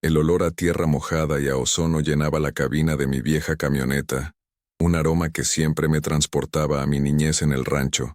El olor a tierra mojada y a ozono llenaba la cabina de mi vieja camioneta, un aroma que siempre me transportaba a mi niñez en el rancho,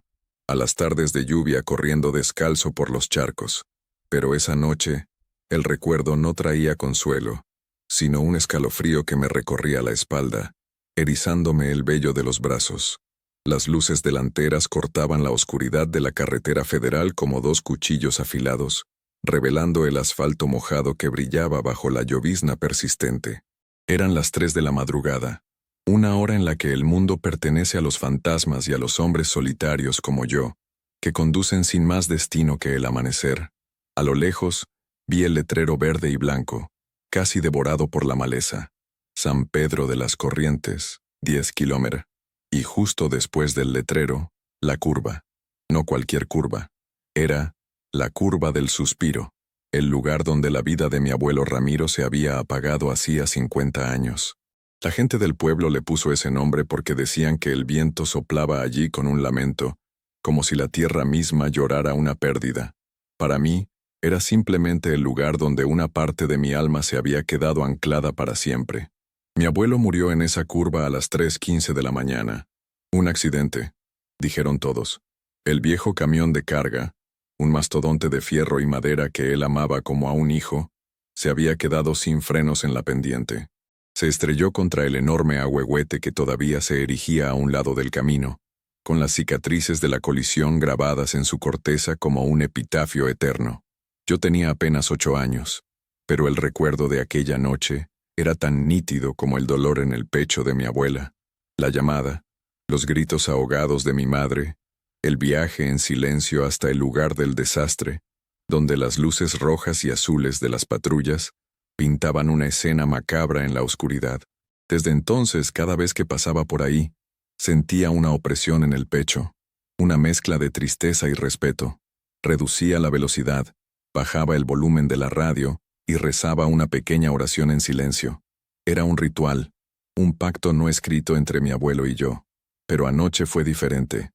a las tardes de lluvia corriendo descalzo por los charcos. Pero esa noche, el recuerdo no traía consuelo, sino un escalofrío que me recorría la espalda, erizándome el vello de los brazos. Las luces delanteras cortaban la oscuridad de la carretera federal como dos cuchillos afilados, revelando el asfalto mojado que brillaba bajo la llovizna persistente. Eran las 3 de la madrugada, una hora en la que el mundo pertenece a los fantasmas y a los hombres solitarios como yo, que conducen sin más destino que el amanecer. A lo lejos, vi el letrero verde y blanco, casi devorado por la maleza. San Pedro de las Corrientes, 10 kilómetros. Y justo después del letrero, la curva. No cualquier curva. Era la curva del suspiro, el lugar donde la vida de mi abuelo Ramiro se había apagado hacía 50 años. La gente del pueblo le puso ese nombre porque decían que el viento soplaba allí con un lamento, como si la tierra misma llorara una pérdida. Para mí, era simplemente el lugar donde una parte de mi alma se había quedado anclada para siempre. Mi abuelo murió en esa curva a las 3:15 de la mañana. Un accidente, dijeron todos. El viejo camión de carga, un mastodonte de fierro y madera que él amaba como a un hijo, se había quedado sin frenos en la pendiente. Se estrelló contra el enorme ahuehuete que todavía se erigía a un lado del camino, con las cicatrices de la colisión grabadas en su corteza como un epitafio eterno. Yo tenía apenas 8 años, pero el recuerdo de aquella noche era tan nítido como el dolor en el pecho de mi abuela, la llamada, los gritos ahogados de mi madre, el viaje en silencio hasta el lugar del desastre, donde las luces rojas y azules de las patrullas pintaban una escena macabra en la oscuridad. Desde entonces, cada vez que pasaba por ahí, sentía una opresión en el pecho, una mezcla de tristeza y respeto. Reducía la velocidad, bajaba el volumen de la radio y rezaba una pequeña oración en silencio. Era un ritual, un pacto no escrito entre mi abuelo y yo. Pero anoche fue diferente.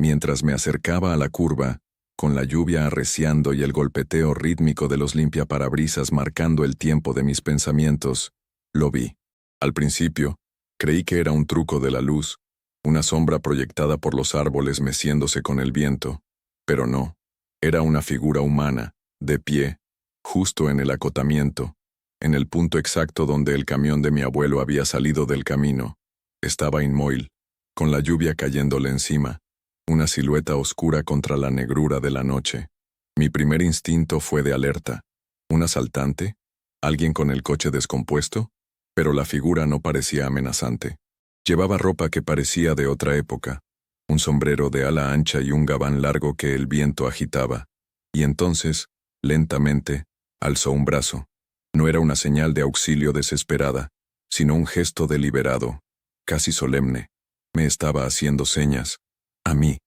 Mientras me acercaba a la curva, con la lluvia arreciando y el golpeteo rítmico de los limpiaparabrisas marcando el tiempo de mis pensamientos, lo vi. Al principio, creí que era un truco de la luz, una sombra proyectada por los árboles meciéndose con el viento, pero no. Era una figura humana, de pie, justo en el acotamiento, en el punto exacto donde el camión de mi abuelo había salido del camino. Estaba inmóvil, con la lluvia cayéndole encima, una silueta oscura contra la negrura de la noche. Mi primer instinto fue de alerta. ¿Un asaltante? ¿Alguien con el coche descompuesto? Pero la figura no parecía amenazante. Llevaba ropa que parecía de otra época, un sombrero de ala ancha y un gabán largo que el viento agitaba. Y entonces, lentamente, alzó un brazo. No era una señal de auxilio desesperada, sino un gesto deliberado, casi solemne. Me estaba haciendo señas. A mí.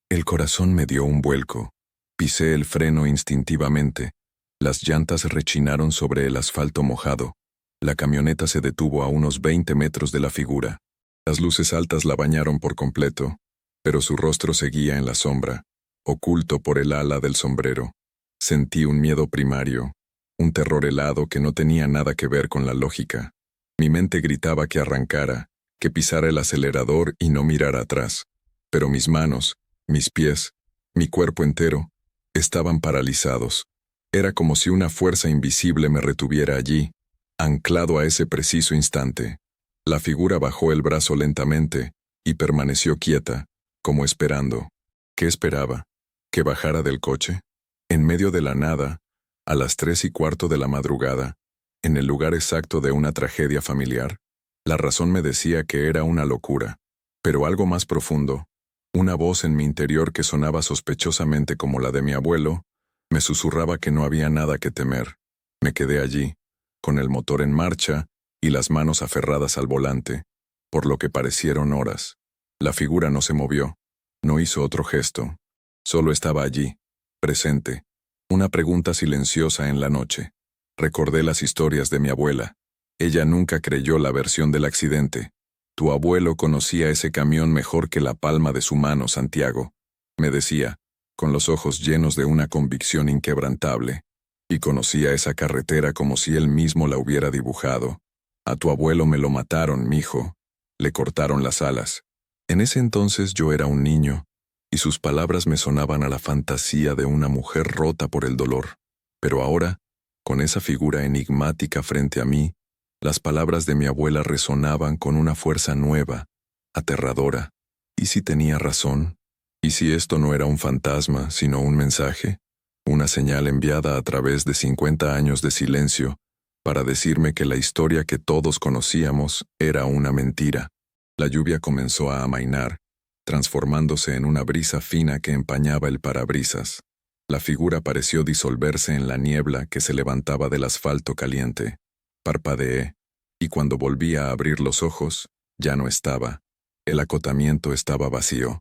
El corazón me dio un vuelco. Pisé el freno instintivamente. Las llantas rechinaron sobre el asfalto mojado. La camioneta se detuvo a unos 20 metros de la figura. Las luces altas la bañaron por completo, pero su rostro seguía en la sombra, oculto por el ala del sombrero. Sentí un miedo primario, un terror helado que no tenía nada que ver con la lógica. Mi mente gritaba que arrancara, que pisara el acelerador y no mirara atrás. Pero mis manos, mis pies, mi cuerpo entero, estaban paralizados. Era como si una fuerza invisible me retuviera allí, anclado a ese preciso instante. La figura bajó el brazo lentamente y permaneció quieta, como esperando. ¿Qué esperaba? ¿Que bajara del coche? En medio de la nada, a las 3:15 de la madrugada, en el lugar exacto de una tragedia familiar. La razón me decía que era una locura, pero algo más profundo, una voz en mi interior que sonaba sospechosamente como la de mi abuelo, me susurraba que no había nada que temer. Me quedé allí, con el motor en marcha y las manos aferradas al volante, por lo que parecieron horas. La figura no se movió, no hizo otro gesto, solo estaba allí, presente, una pregunta silenciosa en la noche. Recordé las historias de mi abuela. Ella nunca creyó la versión del accidente. Tu abuelo conocía ese camión mejor que la palma de su mano, Santiago, me decía, con los ojos llenos de una convicción inquebrantable. Y conocía esa carretera como si él mismo la hubiera dibujado. A tu abuelo me lo mataron, mijo. Le cortaron las alas. En ese entonces yo era un niño, y sus palabras me sonaban a la fantasía de una mujer rota por el dolor. Pero ahora, con esa figura enigmática frente a mí, las palabras de mi abuela resonaban con una fuerza nueva, aterradora. ¿Y si tenía razón? ¿Y si esto no era un fantasma, sino un mensaje? Una señal enviada a través de 50 años de silencio para decirme que la historia que todos conocíamos era una mentira. La lluvia comenzó a amainar, transformándose en una brisa fina que empañaba el parabrisas. La figura pareció disolverse en la niebla que se levantaba del asfalto caliente. Parpadeé, y cuando volví a abrir los ojos, ya no estaba. El acotamiento estaba vacío.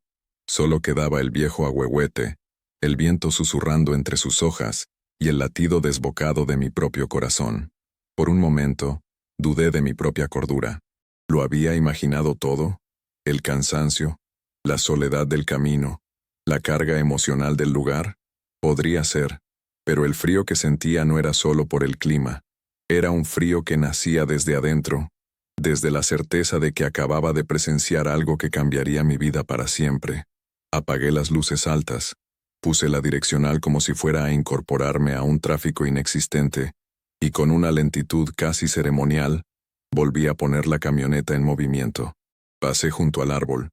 Solo quedaba el viejo ahuehuete, el viento susurrando entre sus hojas y el latido desbocado de mi propio corazón. Por un momento, dudé de mi propia cordura. ¿Lo había imaginado todo? El cansancio, la soledad del camino, la carga emocional del lugar. Podría ser, pero el frío que sentía no era solo por el clima. Era un frío que nacía desde adentro, desde la certeza de que acababa de presenciar algo que cambiaría mi vida para siempre. Apagué las luces altas, puse la direccional como si fuera a incorporarme a un tráfico inexistente, y con una lentitud casi ceremonial, volví a poner la camioneta en movimiento. Pasé junto al árbol,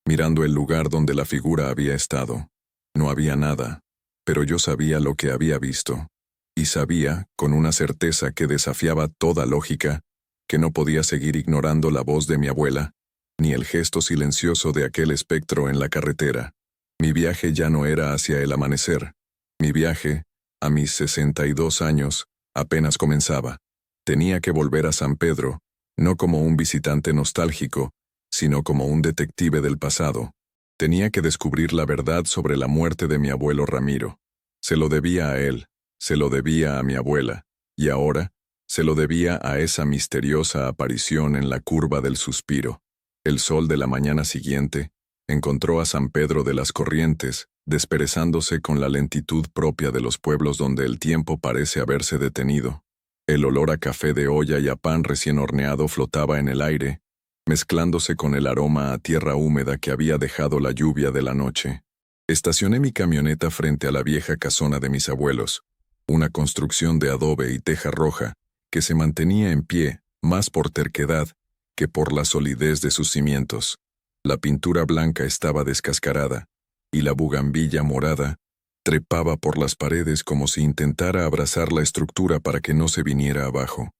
mirando el lugar donde la figura había estado. No había nada, pero yo sabía lo que había visto, y sabía, con una certeza que desafiaba toda lógica, que no podía seguir ignorando la voz de mi abuela, ni el gesto silencioso de aquel espectro en la carretera. Mi viaje ya no era hacia el amanecer. Mi viaje, a mis 62 años, apenas comenzaba. Tenía que volver a San Pedro, no como un visitante nostálgico, sino como un detective del pasado. Tenía que descubrir la verdad sobre la muerte de mi abuelo Ramiro. Se lo debía a él, se lo debía a mi abuela, y ahora, se lo debía a esa misteriosa aparición en la curva del suspiro. El sol de la mañana siguiente encontró a San Pedro de las Corrientes, desperezándose con la lentitud propia de los pueblos donde el tiempo parece haberse detenido. El olor a café de olla y a pan recién horneado flotaba en el aire, mezclándose con el aroma a tierra húmeda que había dejado la lluvia de la noche. Estacioné mi camioneta frente a la vieja casona de mis abuelos, una construcción de adobe y teja roja, que se mantenía en pie, más por terquedad que por la solidez de sus cimientos. La pintura blanca estaba descascarada, y la bugambilla morada trepaba por las paredes como si intentara abrazar la estructura para que no se viniera abajo.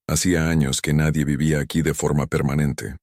Hacía años que nadie vivía aquí de forma permanente.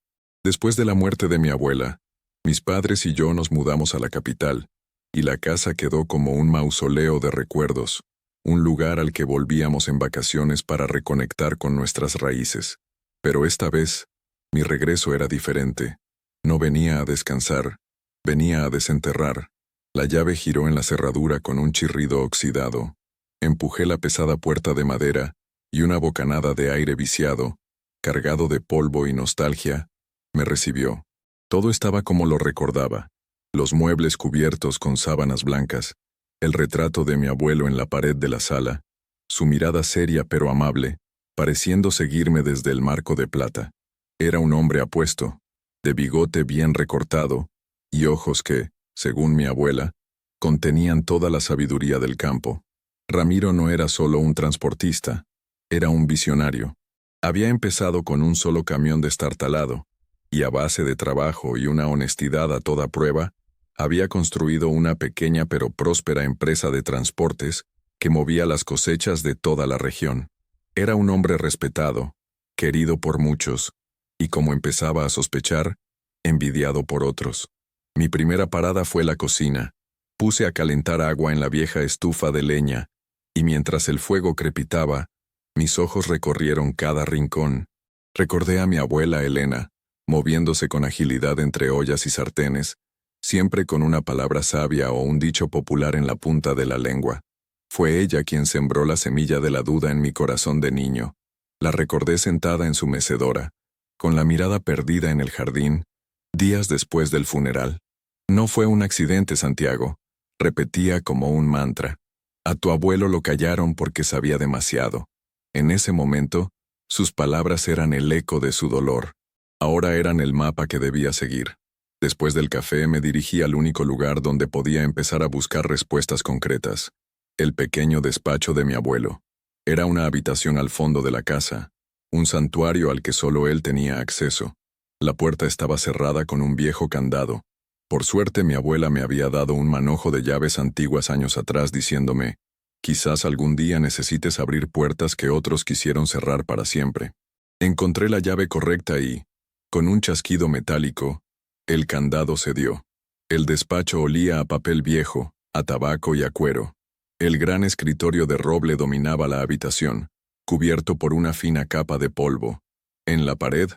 Después de la muerte de mi abuela, mis padres y yo nos mudamos a la capital, y la casa quedó como un mausoleo de recuerdos, un lugar al que volvíamos en vacaciones para reconectar con nuestras raíces. Pero esta vez, mi regreso era diferente. No venía a descansar, venía a desenterrar. La llave giró en la cerradura con un chirrido oxidado. Empujé la pesada puerta de madera, y una bocanada de aire viciado, cargado de polvo y nostalgia, me recibió. Todo estaba como lo recordaba. Los muebles cubiertos con sábanas blancas, el retrato de mi abuelo en la pared de la sala, su mirada seria pero amable, pareciendo seguirme desde el marco de plata. Era un hombre apuesto, de bigote bien recortado, y ojos que, según mi abuela, contenían toda la sabiduría del campo. Ramiro no era solo un transportista, era un visionario. Había empezado con un solo camión destartalado, y a base de trabajo y una honestidad a toda prueba, había construido una pequeña pero próspera empresa de transportes que movía las cosechas de toda la región. Era un hombre respetado, querido por muchos, y como empezaba a sospechar, envidiado por otros. Mi primera parada fue la cocina. Puse a calentar agua en la vieja estufa de leña, y mientras el fuego crepitaba, mis ojos recorrieron cada rincón. Recordé a mi abuela Elena, moviéndose con agilidad entre ollas y sartenes, siempre con una palabra sabia o un dicho popular en la punta de la lengua. Fue ella quien sembró la semilla de la duda en mi corazón de niño. La recordé sentada en su mecedora, con la mirada perdida en el jardín, días después del funeral. No fue un accidente, Santiago, repetía como un mantra. A tu abuelo lo callaron porque sabía demasiado. En ese momento, sus palabras eran el eco de su dolor. Ahora eran el mapa que debía seguir. Después del café me dirigí al único lugar donde podía empezar a buscar respuestas concretas. El pequeño despacho de mi abuelo. Era una habitación al fondo de la casa, un santuario al que solo él tenía acceso. La puerta estaba cerrada con un viejo candado. Por suerte mi abuela me había dado un manojo de llaves antiguas años atrás diciéndome, quizás algún día necesites abrir puertas que otros quisieron cerrar para siempre. Encontré la llave correcta y, con un chasquido metálico, el candado cedió. El despacho olía a papel viejo, a tabaco y a cuero. El gran escritorio de roble dominaba la habitación, cubierto por una fina capa de polvo. En la pared,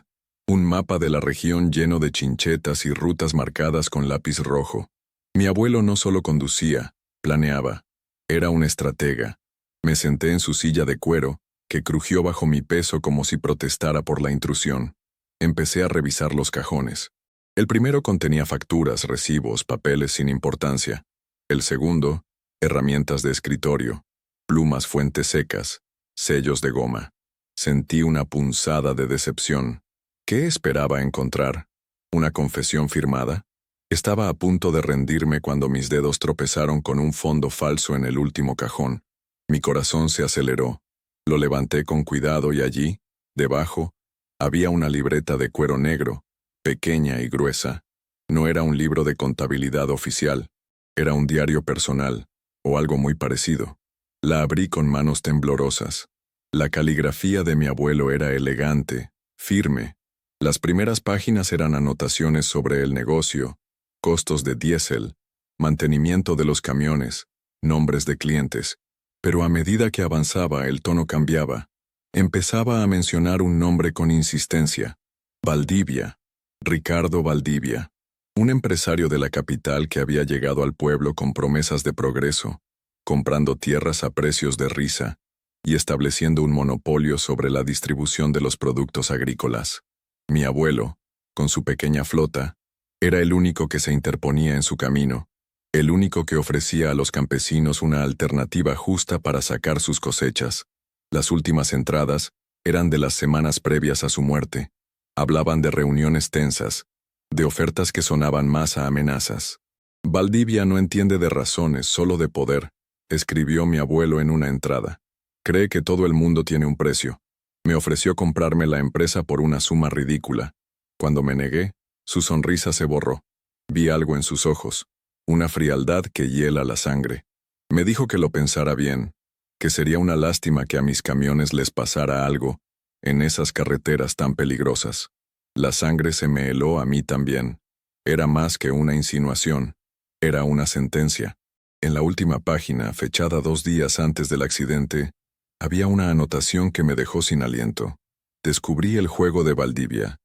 un mapa de la región lleno de chinchetas y rutas marcadas con lápiz rojo. Mi abuelo no solo conducía, planeaba. Era un estratega. Me senté en su silla de cuero, que crujió bajo mi peso como si protestara por la intrusión. Empecé a revisar los cajones. El primero contenía facturas, recibos, papeles sin importancia. El segundo, herramientas de escritorio, plumas fuentes secas, sellos de goma. Sentí una punzada de decepción. ¿Qué esperaba encontrar? ¿Una confesión firmada? Estaba a punto de rendirme cuando mis dedos tropezaron con un fondo falso en el último cajón. Mi corazón se aceleró. Lo levanté con cuidado y allí, debajo, había una libreta de cuero negro, pequeña y gruesa. No era un libro de contabilidad oficial, era un diario personal, o algo muy parecido. La abrí con manos temblorosas. La caligrafía de mi abuelo era elegante, firme. Las primeras páginas eran anotaciones sobre el negocio, costos de diésel, mantenimiento de los camiones, nombres de clientes. Pero a medida que avanzaba el tono cambiaba. Empezaba a mencionar un nombre con insistencia. Valdivia. Ricardo Valdivia. Un empresario de la capital que había llegado al pueblo con promesas de progreso, comprando tierras a precios de risa y estableciendo un monopolio sobre la distribución de los productos agrícolas. Mi abuelo, con su pequeña flota, era el único que se interponía en su camino, el único que ofrecía a los campesinos una alternativa justa para sacar sus cosechas. Las últimas entradas eran de las semanas previas a su muerte. Hablaban de reuniones tensas, de ofertas que sonaban más a amenazas. Valdivia no entiende de razones, solo de poder, escribió mi abuelo en una entrada. Cree que todo el mundo tiene un precio. Me ofreció comprarme la empresa por una suma ridícula. Cuando me negué, su sonrisa se borró. Vi algo en sus ojos, una frialdad que hiela la sangre. Me dijo que lo pensara bien, que sería una lástima que a mis camiones les pasara algo en esas carreteras tan peligrosas. La sangre se me heló a mí también. Era más que una insinuación, era una sentencia. En la última página, fechada 2 días antes del accidente, había una anotación que me dejó sin aliento. Descubrí el juego de Valdivia.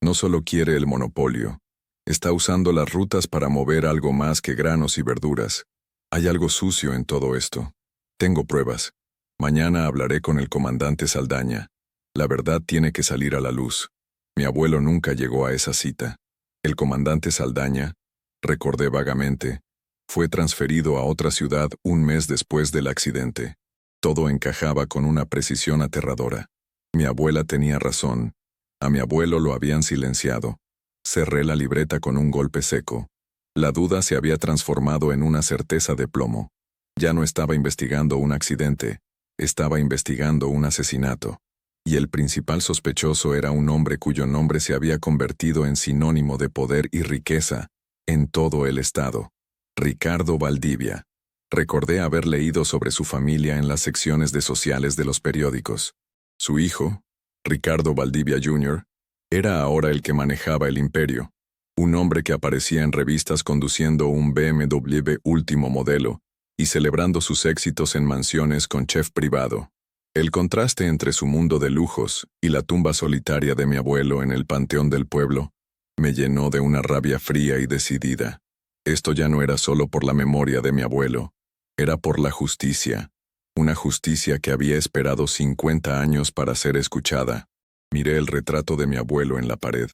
No solo quiere el monopolio, está usando las rutas para mover algo más que granos y verduras. Hay algo sucio en todo esto. Tengo pruebas. Mañana hablaré con el comandante Saldaña. La verdad tiene que salir a la luz. Mi abuelo nunca llegó a esa cita. El comandante Saldaña, recordé vagamente, fue transferido a otra ciudad un mes después del accidente. Todo encajaba con una precisión aterradora. Mi abuela tenía razón. A mi abuelo lo habían silenciado. Cerré la libreta con un golpe seco. La duda se había transformado en una certeza de plomo. Ya no estaba investigando un accidente, estaba investigando un asesinato. Y el principal sospechoso era un hombre cuyo nombre se había convertido en sinónimo de poder y riqueza en todo el estado. Ricardo Valdivia. Recordé haber leído sobre su familia en las secciones de sociales de los periódicos. Su hijo, Ricardo Valdivia Jr., era ahora el que manejaba el imperio. Un hombre que aparecía en revistas conduciendo un BMW último modelo y celebrando sus éxitos en mansiones con chef privado. El contraste entre su mundo de lujos y la tumba solitaria de mi abuelo en el panteón del pueblo me llenó de una rabia fría y decidida. Esto ya no era solo por la memoria de mi abuelo, era por la justicia, una justicia que había esperado 50 años para ser escuchada. Miré el retrato de mi abuelo en la pared.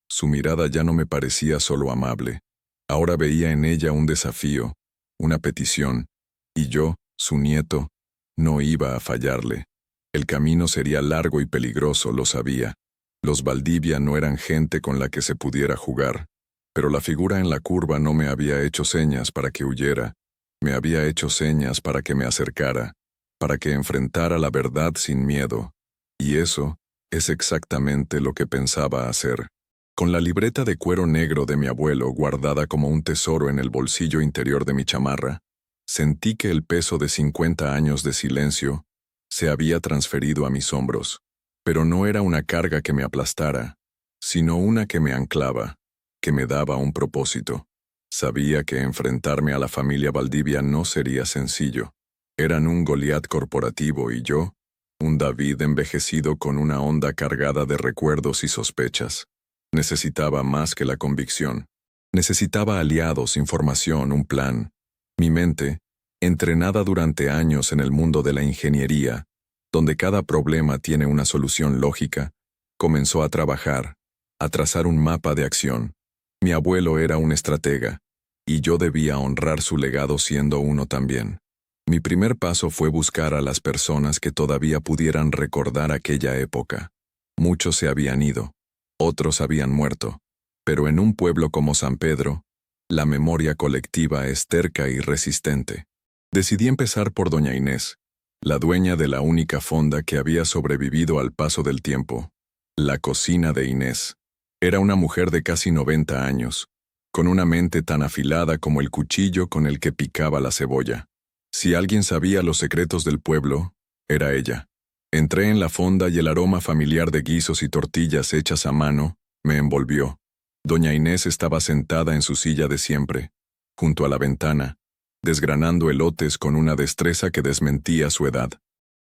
Su mirada ya no me parecía solo amable. Ahora veía en ella un desafío, una petición, y yo, su nieto, no iba a fallarle. El camino sería largo y peligroso, lo sabía. Los Valdivia no eran gente con la que se pudiera jugar, pero la figura en la curva no me había hecho señas para que huyera, me había hecho señas para que me acercara, para que enfrentara la verdad sin miedo. Y eso es exactamente lo que pensaba hacer. Con la libreta de cuero negro de mi abuelo guardada como un tesoro en el bolsillo interior de mi chamarra, sentí que el peso de 50 años de silencio se había transferido a mis hombros, pero no era una carga que me aplastara, sino una que me anclaba, que me daba un propósito. Sabía que enfrentarme a la familia Valdivia no sería sencillo. Eran un Goliat corporativo y yo, un David envejecido con una onda cargada de recuerdos y sospechas. Necesitaba más que la convicción. Necesitaba aliados, información, un plan. Mi mente, entrenada durante años en el mundo de la ingeniería, donde cada problema tiene una solución lógica, comenzó a trabajar, a trazar un mapa de acción. Mi abuelo era un estratega, y yo debía honrar su legado siendo uno también. Mi primer paso fue buscar a las personas que todavía pudieran recordar aquella época. Muchos se habían ido, otros habían muerto, pero en un pueblo como San Pedro, la memoria colectiva es terca y resistente. Decidí empezar por doña Inés, la dueña de la única fonda que había sobrevivido al paso del tiempo. La cocina de Inés. Era una mujer de casi 90 años, con una mente tan afilada como el cuchillo con el que picaba la cebolla. Si alguien sabía los secretos del pueblo, era ella. Entré en la fonda y el aroma familiar de guisos y tortillas hechas a mano me envolvió. Doña Inés estaba sentada en su silla de siempre, junto a la ventana, desgranando elotes con una destreza que desmentía su edad.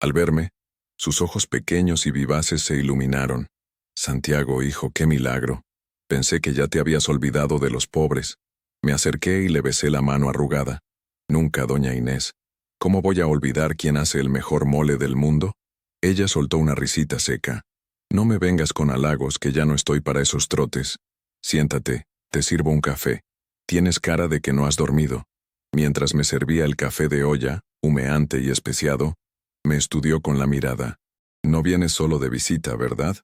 Al verme, sus ojos pequeños y vivaces se iluminaron. Santiago, hijo, qué milagro. Pensé que ya te habías olvidado de los pobres. Me acerqué y le besé la mano arrugada. Nunca, doña Inés. ¿Cómo voy a olvidar quién hace el mejor mole del mundo? Ella soltó una risita seca. No me vengas con halagos, que ya no estoy para esos trotes. Siéntate, te sirvo un café. Tienes cara de que no has dormido. Mientras me servía el café de olla, humeante y especiado, me estudió con la mirada. No vienes solo de visita, ¿verdad?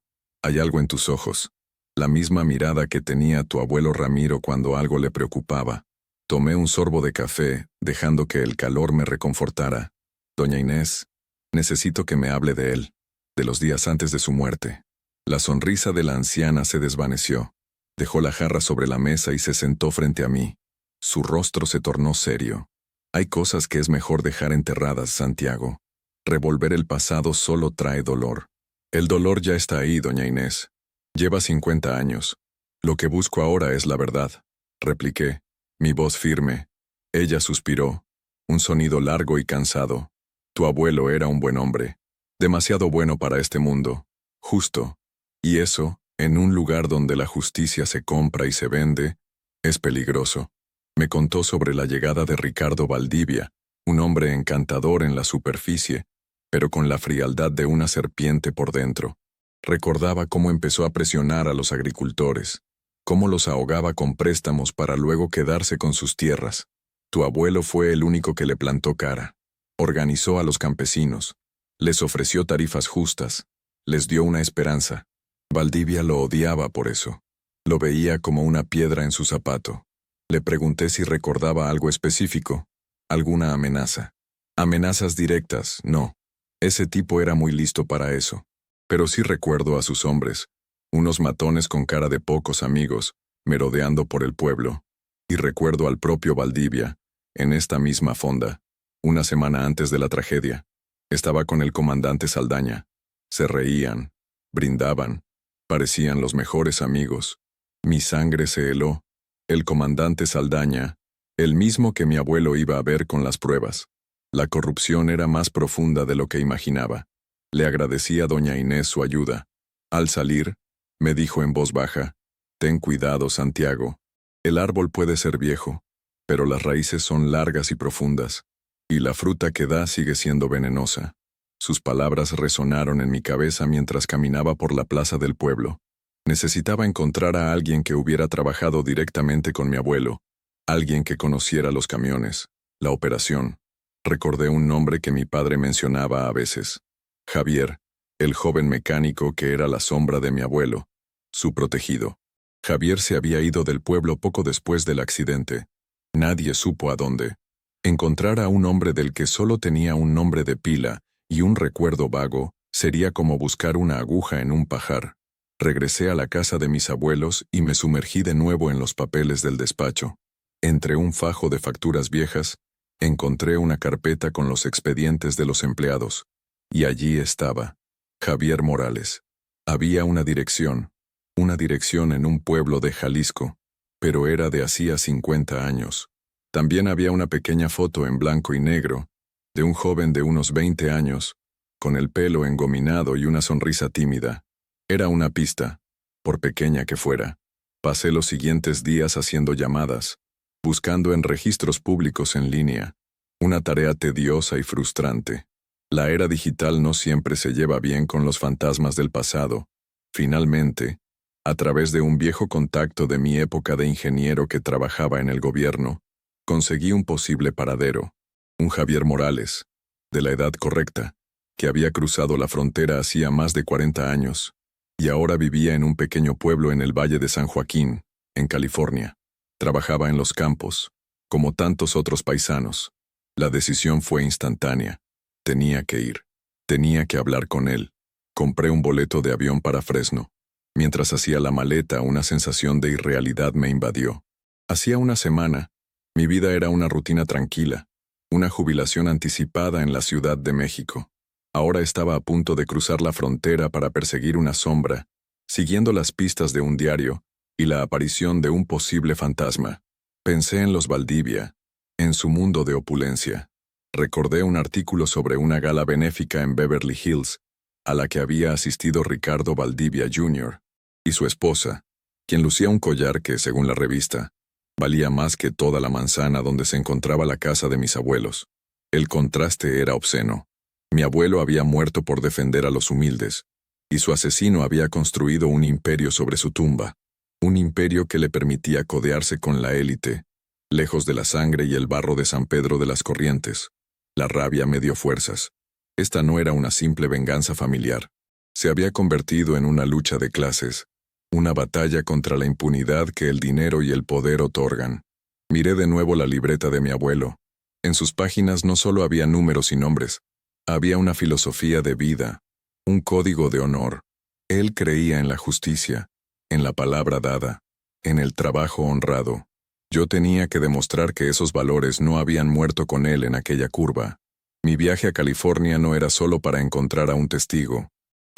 Hay algo en tus ojos. La misma mirada que tenía tu abuelo Ramiro cuando algo le preocupaba. Tomé un sorbo de café, dejando que el calor me reconfortara. Doña Inés, necesito que me hable de él, de los días antes de su muerte. La sonrisa de la anciana se desvaneció. Dejó la jarra sobre la mesa y se sentó frente a mí. Su rostro se tornó serio. Hay cosas que es mejor dejar enterradas, Santiago. Revolver el pasado solo trae dolor. El dolor ya está ahí, doña Inés. Lleva 50 años. Lo que busco ahora es la verdad, repliqué, mi voz firme. Ella suspiró, un sonido largo y cansado. Tu abuelo era un buen hombre, demasiado bueno para este mundo, justo. Y eso, en un lugar donde la justicia se compra y se vende, es peligroso. Me contó sobre la llegada de Ricardo Valdivia, un hombre encantador en la superficie, pero con la frialdad de una serpiente por dentro. Recordaba cómo empezó a presionar a los agricultores, cómo los ahogaba con préstamos para luego quedarse con sus tierras. Tu abuelo fue el único que le plantó cara. Organizó a los campesinos, les ofreció tarifas justas, les dio una esperanza. Valdivia lo odiaba por eso. Lo veía como una piedra en su zapato. Le pregunté si recordaba algo específico, alguna amenaza. Amenazas directas, no. Ese tipo era muy listo para eso. Pero sí recuerdo a sus hombres, unos matones con cara de pocos amigos, merodeando por el pueblo. Y recuerdo al propio Valdivia, en esta misma fonda, una semana antes de la tragedia. Estaba con el comandante Saldaña. Se reían, brindaban, parecían los mejores amigos. Mi sangre se heló. El comandante Saldaña, el mismo que mi abuelo iba a ver con las pruebas. La corrupción era más profunda de lo que imaginaba. Le agradecí a doña Inés su ayuda. Al salir, me dijo en voz baja, «Ten cuidado, Santiago. El árbol puede ser viejo, pero las raíces son largas y profundas, y la fruta que da sigue siendo venenosa». Sus palabras resonaron en mi cabeza mientras caminaba por la plaza del pueblo. Necesitaba encontrar a alguien que hubiera trabajado directamente con mi abuelo, alguien que conociera los camiones, la operación. Recordé un nombre que mi padre mencionaba a veces. Javier, el joven mecánico que era la sombra de mi abuelo, su protegido. Javier se había ido del pueblo poco después del accidente. Nadie supo a dónde. Encontrar a un hombre del que solo tenía un nombre de pila y un recuerdo vago sería como buscar una aguja en un pajar. Regresé a la casa de mis abuelos y me sumergí de nuevo en los papeles del despacho. Entre un fajo de facturas viejas, encontré una carpeta con los expedientes de los empleados. Y allí estaba, Javier Morales. Había una dirección en un pueblo de Jalisco, pero era de hacía 50 años. También había una pequeña foto en blanco y negro, de un joven de unos 20 años, con el pelo engominado y una sonrisa tímida. Era una pista, por pequeña que fuera. Pasé los siguientes días haciendo llamadas, buscando en registros públicos en línea, una tarea tediosa y frustrante. La era digital no siempre se lleva bien con los fantasmas del pasado. Finalmente, a través de un viejo contacto de mi época de ingeniero que trabajaba en el gobierno, conseguí un posible paradero, un Javier Morales, de la edad correcta, que había cruzado la frontera hacía más de 40 años, y ahora vivía en un pequeño pueblo en el Valle de San Joaquín, en California. Trabajaba en los campos, como tantos otros paisanos. La decisión fue instantánea. Tenía que ir. Tenía que hablar con él. Compré un boleto de avión para Fresno. Mientras hacía la maleta, una sensación de irrealidad me invadió. Hacía una semana, mi vida era una rutina tranquila, una jubilación anticipada en la Ciudad de México. Ahora estaba a punto de cruzar la frontera para perseguir una sombra, siguiendo las pistas de un diario y la aparición de un posible fantasma. Pensé en los Valdivia, en su mundo de opulencia. Recordé un artículo sobre una gala benéfica en Beverly Hills, a la que había asistido Ricardo Valdivia Jr., y su esposa, quien lucía un collar que, según la revista, valía más que toda la manzana donde se encontraba la casa de mis abuelos. El contraste era obsceno. Mi abuelo había muerto por defender a los humildes, y su asesino había construido un imperio sobre su tumba, un imperio que le permitía codearse con la élite, lejos de la sangre y el barro de San Pedro de las Corrientes. La rabia me dio fuerzas. Esta no era una simple venganza familiar. Se había convertido en una lucha de clases, una batalla contra la impunidad que el dinero y el poder otorgan. Miré de nuevo la libreta de mi abuelo. En sus páginas no solo había números y nombres, había una filosofía de vida, un código de honor. Él creía en la justicia, en la palabra dada, en el trabajo honrado. Yo tenía que demostrar que esos valores no habían muerto con él en aquella curva. Mi viaje a California no era solo para encontrar a un testigo,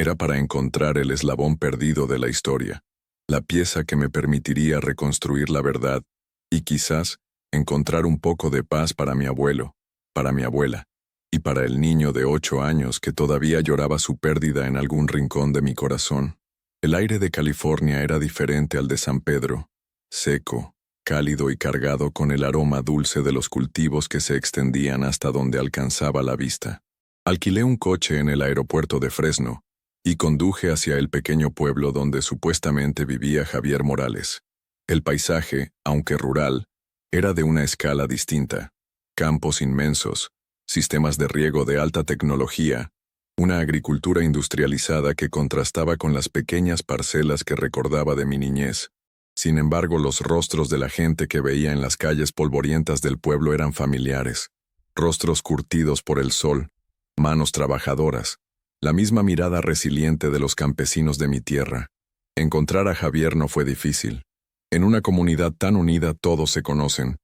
era para encontrar el eslabón perdido de la historia, la pieza que me permitiría reconstruir la verdad y quizás encontrar un poco de paz para mi abuelo, para mi abuela, y para el niño de 8 años que todavía lloraba su pérdida en algún rincón de mi corazón. El aire de California era diferente al de San Pedro, seco, cálido y cargado con el aroma dulce de los cultivos que se extendían hasta donde alcanzaba la vista. Alquilé un coche en el aeropuerto de Fresno y conduje hacia el pequeño pueblo donde supuestamente vivía Javier Morales. El paisaje, aunque rural, era de una escala distinta. Campos inmensos, sistemas de riego de alta tecnología, una agricultura industrializada que contrastaba con las pequeñas parcelas que recordaba de mi niñez. Sin embargo, los rostros de la gente que veía en las calles polvorientas del pueblo eran familiares. Rostros curtidos por el sol, manos trabajadoras, la misma mirada resiliente de los campesinos de mi tierra. Encontrar a Javier no fue difícil. En una comunidad tan unida todos se conocen.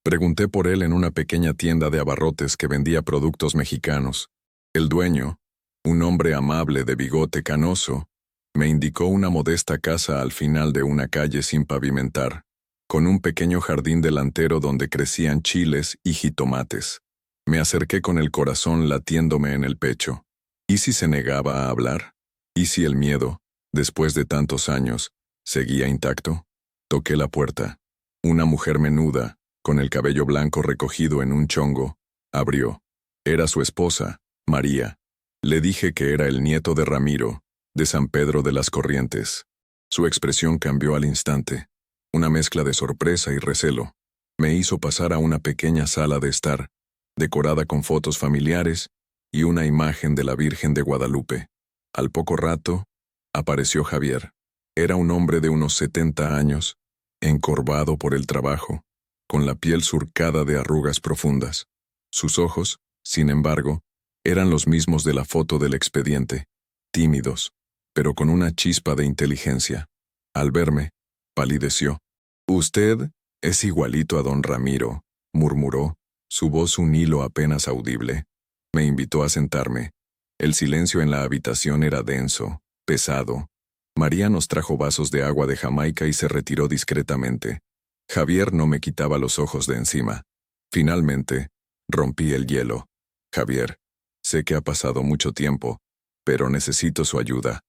Pregunté por él en una pequeña tienda de abarrotes que vendía productos mexicanos. El dueño, un hombre amable de bigote canoso, me indicó una modesta casa al final de una calle sin pavimentar, con un pequeño jardín delantero donde crecían chiles y jitomates. Me acerqué con el corazón latiéndome en el pecho. ¿Y si se negaba a hablar? ¿Y si el miedo, después de tantos años, seguía intacto? Toqué la puerta. Una mujer menuda, con el cabello blanco recogido en un chongo, abrió. Era su esposa, María. Le dije que era el nieto de Ramiro, de San Pedro de las Corrientes. Su expresión cambió al instante. Una mezcla de sorpresa y recelo. Me hizo pasar a una pequeña sala de estar, decorada con fotos familiares y una imagen de la Virgen de Guadalupe. Al poco rato, apareció Javier. Era un hombre de unos 70 años, encorvado por el trabajo, con la piel surcada de arrugas profundas. Sus ojos, sin embargo, eran los mismos de la foto del expediente, tímidos, pero con una chispa de inteligencia. Al verme, palideció. «Usted es igualito a don Ramiro», murmuró, su voz un hilo apenas audible. Me invitó a sentarme. El silencio en la habitación era denso, pesado. María nos trajo vasos de agua de Jamaica y se retiró discretamente. Javier no me quitaba los ojos de encima. Finalmente, rompí el hielo. «Javier, sé que ha pasado mucho tiempo, pero necesito su ayuda.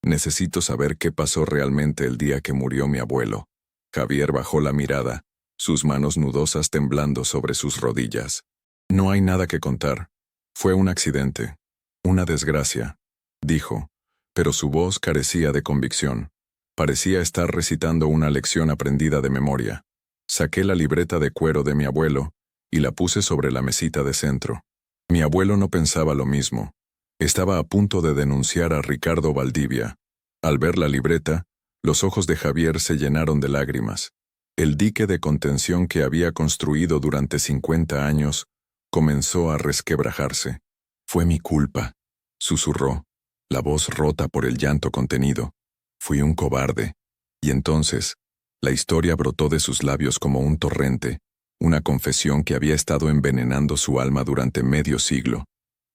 Necesito saber qué pasó realmente el día que murió mi abuelo». Javier bajó la mirada, sus manos nudosas temblando sobre sus rodillas. «No hay nada que contar. Fue un accidente, una desgracia», dijo, pero su voz carecía de convicción. Parecía estar recitando una lección aprendida de memoria. Saqué la libreta de cuero de mi abuelo y la puse sobre la mesita de centro. Mi abuelo no pensaba lo mismo. Estaba a punto de denunciar a Ricardo Valdivia. Al ver la libreta, los ojos de Javier se llenaron de lágrimas. El dique de contención que había construido durante 50 años comenzó a resquebrajarse. «Fue mi culpa», susurró, la voz rota por el llanto contenido. «Fui un cobarde». Y entonces, la historia brotó de sus labios como un torrente, una confesión que había estado envenenando su alma durante medio siglo.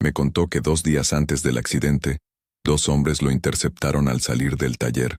Me contó que 2 días antes del accidente, 2 hombres lo interceptaron al salir del taller.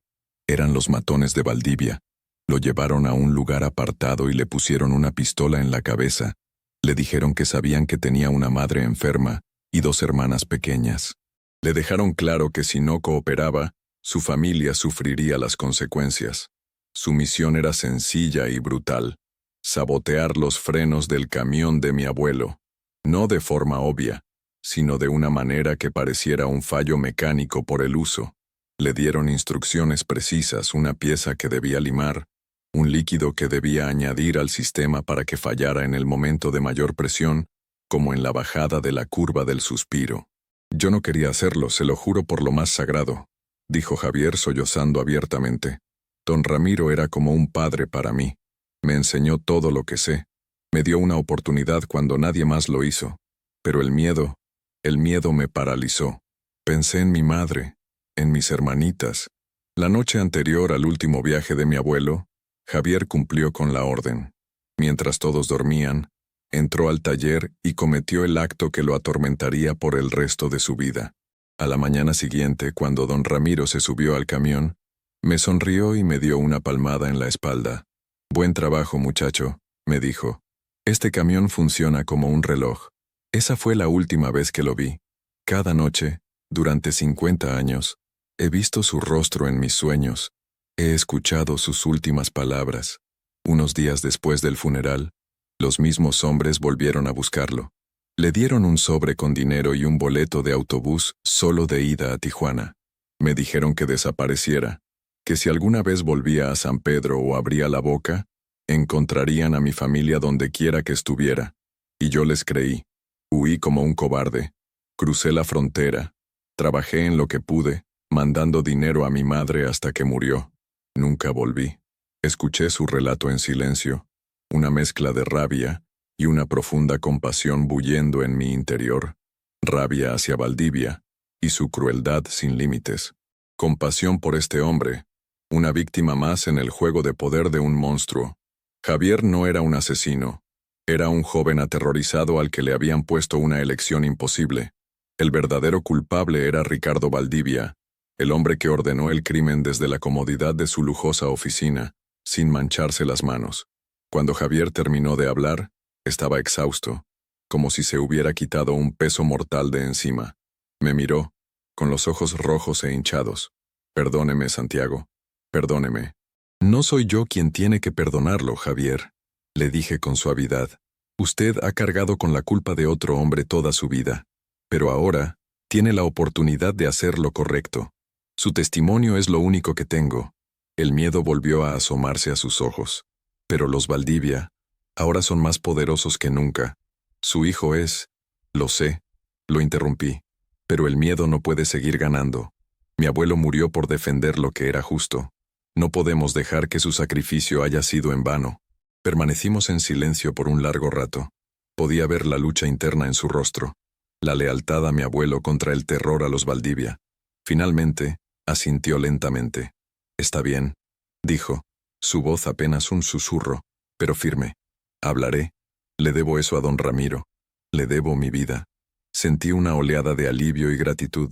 Eran los matones de Valdivia. Lo llevaron a un lugar apartado y le pusieron una pistola en la cabeza. Le dijeron que sabían que tenía una madre enferma y 2 hermanas pequeñas. Le dejaron claro que si no cooperaba, su familia sufriría las consecuencias. Su misión era sencilla y brutal: sabotear los frenos del camión de mi abuelo, no de forma obvia, sino de una manera que pareciera un fallo mecánico por el uso. Le dieron instrucciones precisas, una pieza que debía limar, un líquido que debía añadir al sistema para que fallara en el momento de mayor presión, como en la bajada de la curva del suspiro. «Yo no quería hacerlo, se lo juro por lo más sagrado», dijo Javier sollozando abiertamente. «Don Ramiro era como un padre para mí. Me enseñó todo lo que sé. Me dio una oportunidad cuando nadie más lo hizo. Pero el miedo me paralizó. Pensé en mi madre, en mis hermanitas. La noche anterior al último viaje de mi abuelo, Javier cumplió con la orden. Mientras todos dormían, entró al taller y cometió el acto que lo atormentaría por el resto de su vida. A la mañana siguiente, cuando don Ramiro se subió al camión, me sonrió y me dio una palmada en la espalda. «Buen trabajo, muchacho», me dijo. «Este camión funciona como un reloj». Esa fue la última vez que lo vi. Cada noche, durante 50 años, he visto su rostro en mis sueños. He escuchado sus últimas palabras. Unos días después del funeral, los mismos hombres volvieron a buscarlo. Le dieron un sobre con dinero y un boleto de autobús solo de ida a Tijuana. Me dijeron que desapareciera, que si alguna vez volvía a San Pedro o abría la boca, encontrarían a mi familia donde quiera que estuviera. Y yo les creí. Huí como un cobarde. Crucé la frontera. Trabajé en lo que pude, mandando dinero a mi madre hasta que murió. Nunca volví. Escuché su relato en silencio, una mezcla de rabia y una profunda compasión bullendo en mi interior. Rabia hacia Valdivia y su crueldad sin límites. Compasión por este hombre, una víctima más en el juego de poder de un monstruo. Javier no era un asesino. Era un joven aterrorizado al que le habían puesto una elección imposible. El verdadero culpable era Ricardo Valdivia, el hombre que ordenó el crimen desde la comodidad de su lujosa oficina, sin mancharse las manos. Cuando Javier terminó de hablar, estaba exhausto, como si se hubiera quitado un peso mortal de encima. Me miró, con los ojos rojos e hinchados. «Perdóneme, Santiago, perdóneme». «No soy yo quien tiene que perdonarlo, Javier», le dije con suavidad. «Usted ha cargado con la culpa de otro hombre toda su vida, pero ahora tiene la oportunidad de hacer lo correcto. Su testimonio es lo único que tengo». El miedo volvió a asomarse a sus ojos. «Pero los Valdivia ahora son más poderosos que nunca. Su hijo es... Lo sé, lo interrumpí. Pero el miedo no puede seguir ganando. Mi abuelo murió por defender lo que era justo. No podemos dejar que su sacrificio haya sido en vano. Permanecimos en silencio por un largo rato. Podía ver la lucha interna en su rostro, la lealtad a mi abuelo contra el terror a los Valdivia. Finalmente, asintió lentamente. «Está bien», dijo, su voz apenas un susurro, pero firme. «Hablaré. Le debo eso a don Ramiro. Le debo mi vida». Sentí una oleada de alivio y gratitud.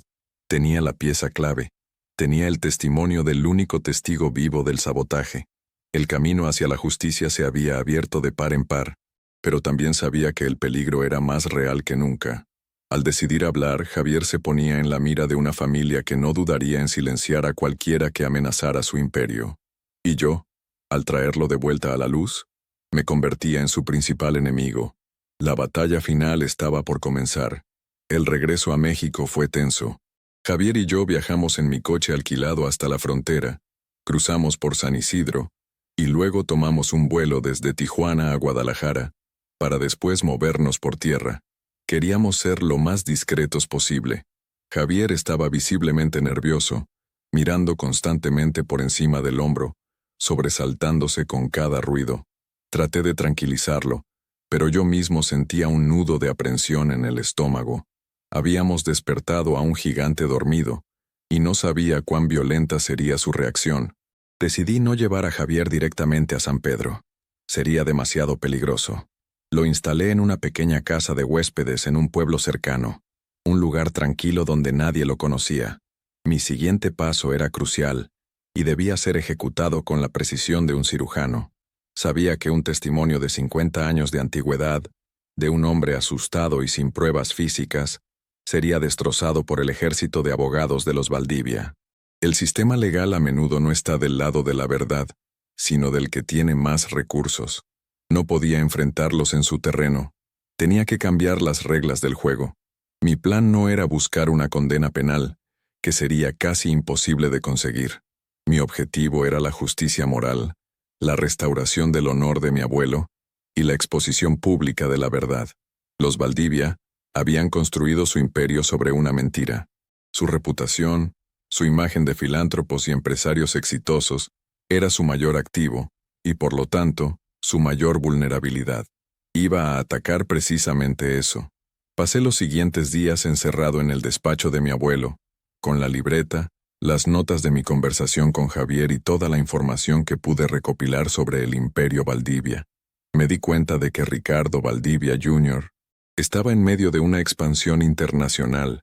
Tenía la pieza clave. Tenía el testimonio del único testigo vivo del sabotaje. El camino hacia la justicia se había abierto de par en par, pero también sabía que el peligro era más real que nunca. Al decidir hablar, Javier se ponía en la mira de una familia que no dudaría en silenciar a cualquiera que amenazara su imperio. Y yo, al traerlo de vuelta a la luz, me convertía en su principal enemigo. La batalla final estaba por comenzar. El regreso a México fue tenso. Javier y yo viajamos en mi coche alquilado hasta la frontera, cruzamos por San Isidro, y luego tomamos un vuelo desde Tijuana a Guadalajara, para después movernos por tierra. Queríamos ser lo más discretos posible. Javier estaba visiblemente nervioso, mirando constantemente por encima del hombro, sobresaltándose con cada ruido. Traté de tranquilizarlo, pero yo mismo sentía un nudo de aprensión en el estómago. Habíamos despertado a un gigante dormido, y no sabía cuán violenta sería su reacción. Decidí no llevar a Javier directamente a San Pedro. Sería demasiado peligroso. Lo instalé en una pequeña casa de huéspedes en un pueblo cercano, un lugar tranquilo donde nadie lo conocía. Mi siguiente paso era crucial, y debía ser ejecutado con la precisión de un cirujano. Sabía que un testimonio de 50 años de antigüedad, de un hombre asustado y sin pruebas físicas, sería destrozado por el ejército de abogados de los Valdivia. El sistema legal a menudo no está del lado de la verdad, sino del que tiene más recursos. No podía enfrentarlos en su terreno. Tenía que cambiar las reglas del juego. Mi plan no era buscar una condena penal, que sería casi imposible de conseguir. Mi objetivo era la justicia moral, la restauración del honor de mi abuelo y la exposición pública de la verdad. Los Valdivia habían construido su imperio sobre una mentira. Su reputación, su imagen de filántropos y empresarios exitosos, era su mayor activo, y por lo tanto, su mayor vulnerabilidad. Iba a atacar precisamente eso. Pasé los siguientes días encerrado en el despacho de mi abuelo, con la libreta, las notas de mi conversación con Javier y toda la información que pude recopilar sobre el imperio Valdivia. Me di cuenta de que Ricardo Valdivia Jr. estaba en medio de una expansión internacional,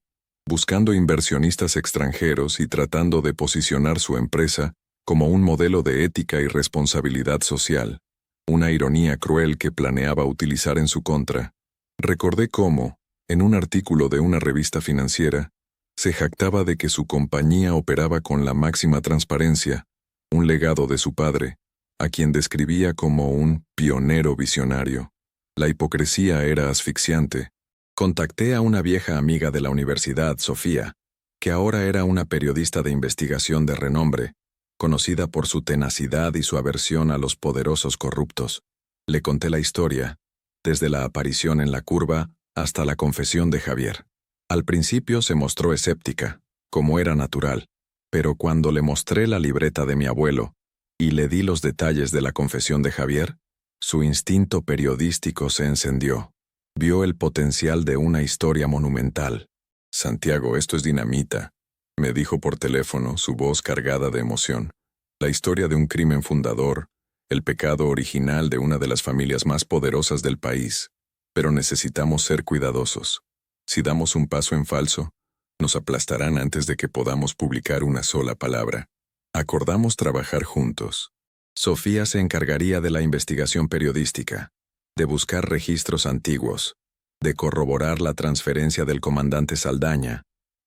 buscando inversionistas extranjeros y tratando de posicionar su empresa como un modelo de ética y responsabilidad social, una ironía cruel que planeaba utilizar en su contra. Recordé cómo, en un artículo de una revista financiera, se jactaba de que su compañía operaba con la máxima transparencia, un legado de su padre, a quien describía como un pionero visionario. La hipocresía era asfixiante. Contacté a una vieja amiga de la universidad, Sofía, que ahora era una periodista de investigación de renombre, conocida por su tenacidad y su aversión a los poderosos corruptos. Le conté la historia, desde la aparición en la curva hasta la confesión de Javier. Al principio se mostró escéptica, como era natural, pero cuando le mostré la libreta de mi abuelo y le di los detalles de la confesión de Javier, su instinto periodístico se encendió. Vio el potencial de una historia monumental. «Santiago, esto es dinamita», me dijo por teléfono, su voz cargada de emoción. «La historia de un crimen fundador, el pecado original de una de las familias más poderosas del país. Pero necesitamos ser cuidadosos. Si damos un paso en falso, nos aplastarán antes de que podamos publicar una sola palabra». Acordamos trabajar juntos. Sofía se encargaría de la investigación periodística, de buscar registros antiguos, de corroborar la transferencia del comandante Saldaña,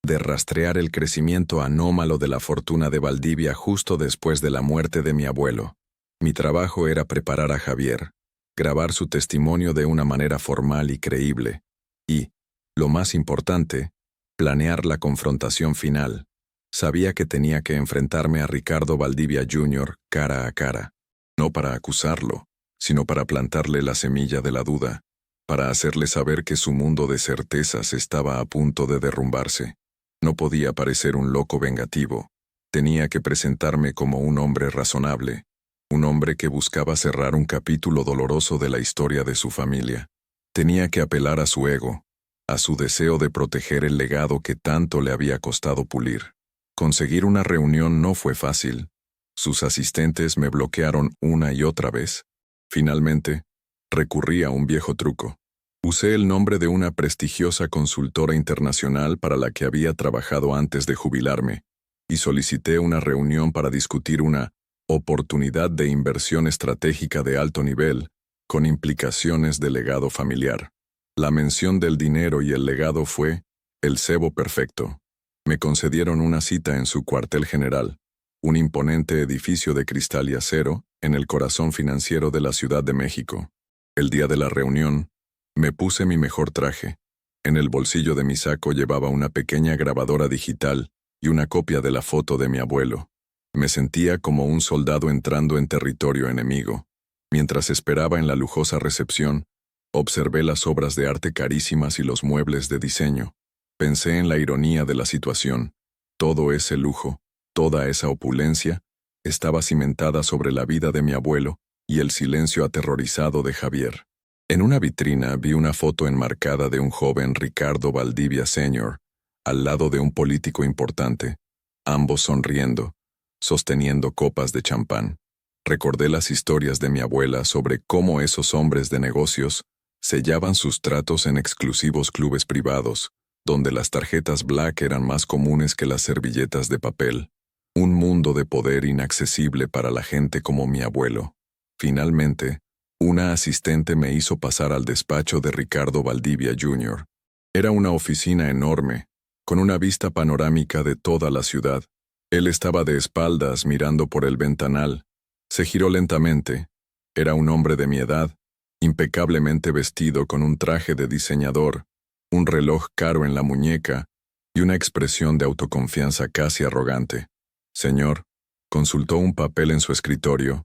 de rastrear el crecimiento anómalo de la fortuna de Valdivia justo después de la muerte de mi abuelo. Mi trabajo era preparar a Javier, grabar su testimonio de una manera formal y creíble, y, lo más importante, planear la confrontación final. Sabía que tenía que enfrentarme a Ricardo Valdivia Jr. cara a cara, no para acusarlo, sino para plantarle la semilla de la duda. para hacerle saber que su mundo de certezas estaba a punto de derrumbarse. No podía parecer un loco vengativo. Tenía que presentarme como un hombre razonable, un hombre que buscaba cerrar un capítulo doloroso de la historia de su familia. Tenía que apelar a su ego, a su deseo de proteger el legado que tanto le había costado pulir. Conseguir una reunión no fue fácil. Sus asistentes me bloquearon una y otra vez. Finalmente, recurrí a un viejo truco. Usé el nombre de una prestigiosa consultora internacional para la que había trabajado antes de jubilarme, y solicité una reunión para discutir una oportunidad de inversión estratégica de alto nivel, con implicaciones de legado familiar. La mención del dinero y el legado fue el cebo perfecto. Me concedieron una cita en su cuartel general, un imponente edificio de cristal y acero en el corazón financiero de la Ciudad de México. El día de la reunión, me puse mi mejor traje. En el bolsillo de mi saco llevaba una pequeña grabadora digital y una copia de la foto de mi abuelo. Me sentía como un soldado entrando en territorio enemigo. Mientras esperaba en la lujosa recepción, observé las obras de arte carísimas y los muebles de diseño. Pensé en la ironía de la situación. Todo ese lujo, toda esa opulencia, estaba cimentada sobre la vida de mi abuelo y el silencio aterrorizado de Javier. En una vitrina vi una foto enmarcada de un joven Ricardo Valdivia Sr., al lado de un político importante, ambos sonriendo, sosteniendo copas de champán. Recordé las historias de mi abuela sobre cómo esos hombres de negocios sellaban sus tratos en exclusivos clubes privados, donde las tarjetas Black eran más comunes que las servilletas de papel. Un mundo de poder inaccesible para la gente como mi abuelo. Finalmente, una asistente me hizo pasar al despacho de Ricardo Valdivia Jr. Era una oficina enorme, con una vista panorámica de toda la ciudad. Él estaba de espaldas mirando por el ventanal. Se giró lentamente. Era un hombre de mi edad, impecablemente vestido con un traje de diseñador, un reloj caro en la muñeca y una expresión de autoconfianza casi arrogante. Señor, consultó un papel en su escritorio.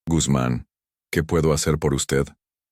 Guzmán, ¿qué puedo hacer por usted?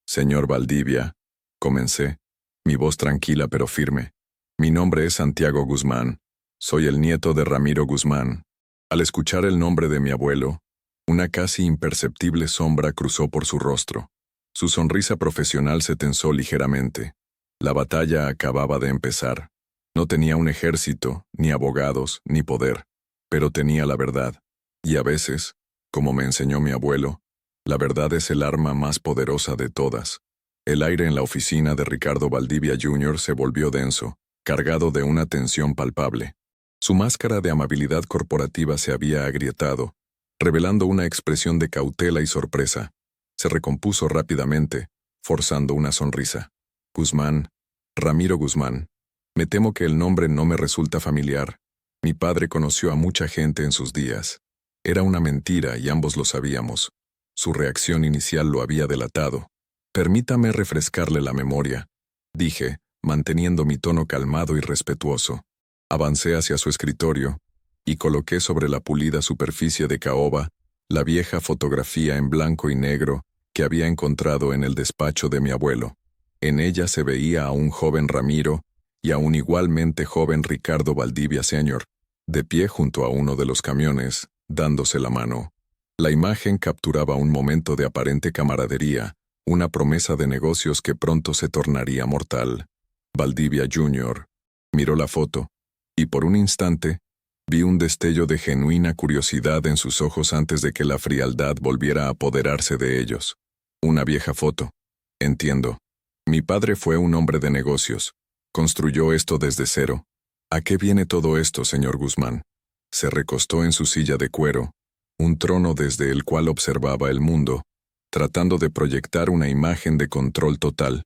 Señor Valdivia, comencé, mi voz tranquila pero firme. Mi nombre es Santiago Guzmán. Soy el nieto de Ramiro Guzmán. Al escuchar el nombre de mi abuelo, una casi imperceptible sombra cruzó por su rostro. Su sonrisa profesional se tensó ligeramente. La batalla acababa de empezar. No tenía un ejército, ni abogados, ni poder, pero tenía la verdad. Y a veces, como me enseñó mi abuelo, la verdad es el arma más poderosa de todas. El aire en la oficina de Ricardo Valdivia Jr. se volvió denso, cargado de una tensión palpable. Su máscara de amabilidad corporativa se había agrietado, revelando una expresión de cautela y sorpresa. Se recompuso rápidamente, forzando una sonrisa. Guzmán, Ramiro Guzmán. Me temo que el nombre no me resulta familiar. Mi padre conoció a mucha gente en sus días. Era una mentira y ambos lo sabíamos. Su reacción inicial lo había delatado. Permítame refrescarle la memoria, dije, manteniendo mi tono calmado y respetuoso. Avancé hacia su escritorio y coloqué sobre la pulida superficie de caoba la vieja fotografía en blanco y negro que había encontrado en el despacho de mi abuelo. En ella se veía a un joven Ramiro y a un igualmente joven Ricardo Valdivia Sr., de pie junto a uno de los camiones, dándose la mano. La imagen capturaba un momento de aparente camaradería, una promesa de negocios que pronto se tornaría mortal. Valdivia Jr. miró la foto, y por un instante, vi un destello de genuina curiosidad en sus ojos antes de que la frialdad volviera a apoderarse de ellos. Una vieja foto. Entiendo. Mi padre fue un hombre de negocios. Construyó esto desde cero. ¿A qué viene todo esto, señor Guzmán? Se recostó en su silla de cuero, un trono desde el cual observaba el mundo, tratando de proyectar una imagen de control total.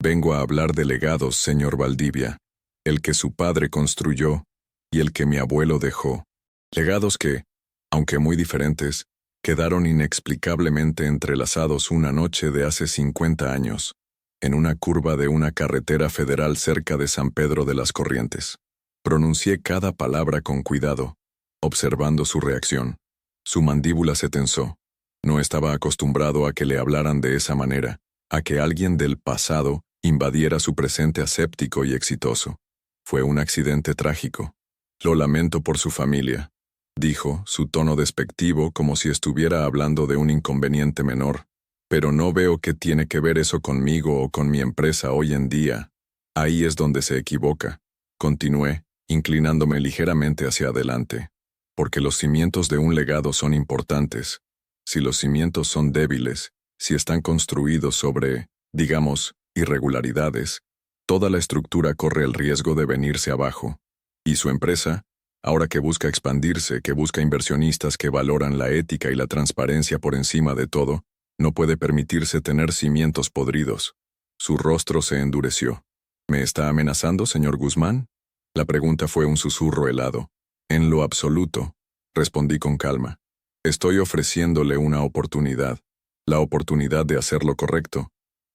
Vengo a hablar de legados, señor Valdivia, el que su padre construyó y el que mi abuelo dejó. Legados que, aunque muy diferentes, quedaron inexplicablemente entrelazados una noche de hace 50 años, en una curva de una carretera federal cerca de San Pedro de las Corrientes. Pronuncié cada palabra con cuidado, observando su reacción. Su mandíbula se tensó. No estaba acostumbrado a que le hablaran de esa manera, a que alguien del pasado invadiera su presente aséptico y exitoso. Fue un accidente trágico. Lo lamento por su familia, dijo, su tono despectivo como si estuviera hablando de un inconveniente menor. Pero no veo qué tiene que ver eso conmigo o con mi empresa hoy en día. Ahí es donde se equivoca. Continué, inclinándome ligeramente hacia adelante. Porque los cimientos de un legado son importantes. Si los cimientos son débiles, si están construidos sobre, digamos, irregularidades, toda la estructura corre el riesgo de venirse abajo. Y su empresa, ahora que busca expandirse, que busca inversionistas que valoran la ética y la transparencia por encima de todo, no puede permitirse tener cimientos podridos. Su rostro se endureció. ¿Me está amenazando, señor Guzmán? La pregunta fue un susurro helado. En lo absoluto, respondí con calma. Estoy ofreciéndole una oportunidad. La oportunidad de hacer lo correcto,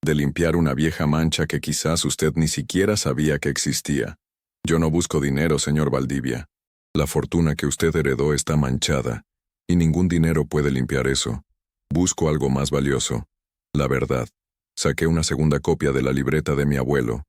de limpiar una vieja mancha que quizás usted ni siquiera sabía que existía. Yo no busco dinero, señor Valdivia. La fortuna que usted heredó está manchada, y ningún dinero puede limpiar eso. Busco algo más valioso. La verdad. Saqué una segunda copia de la libreta de mi abuelo,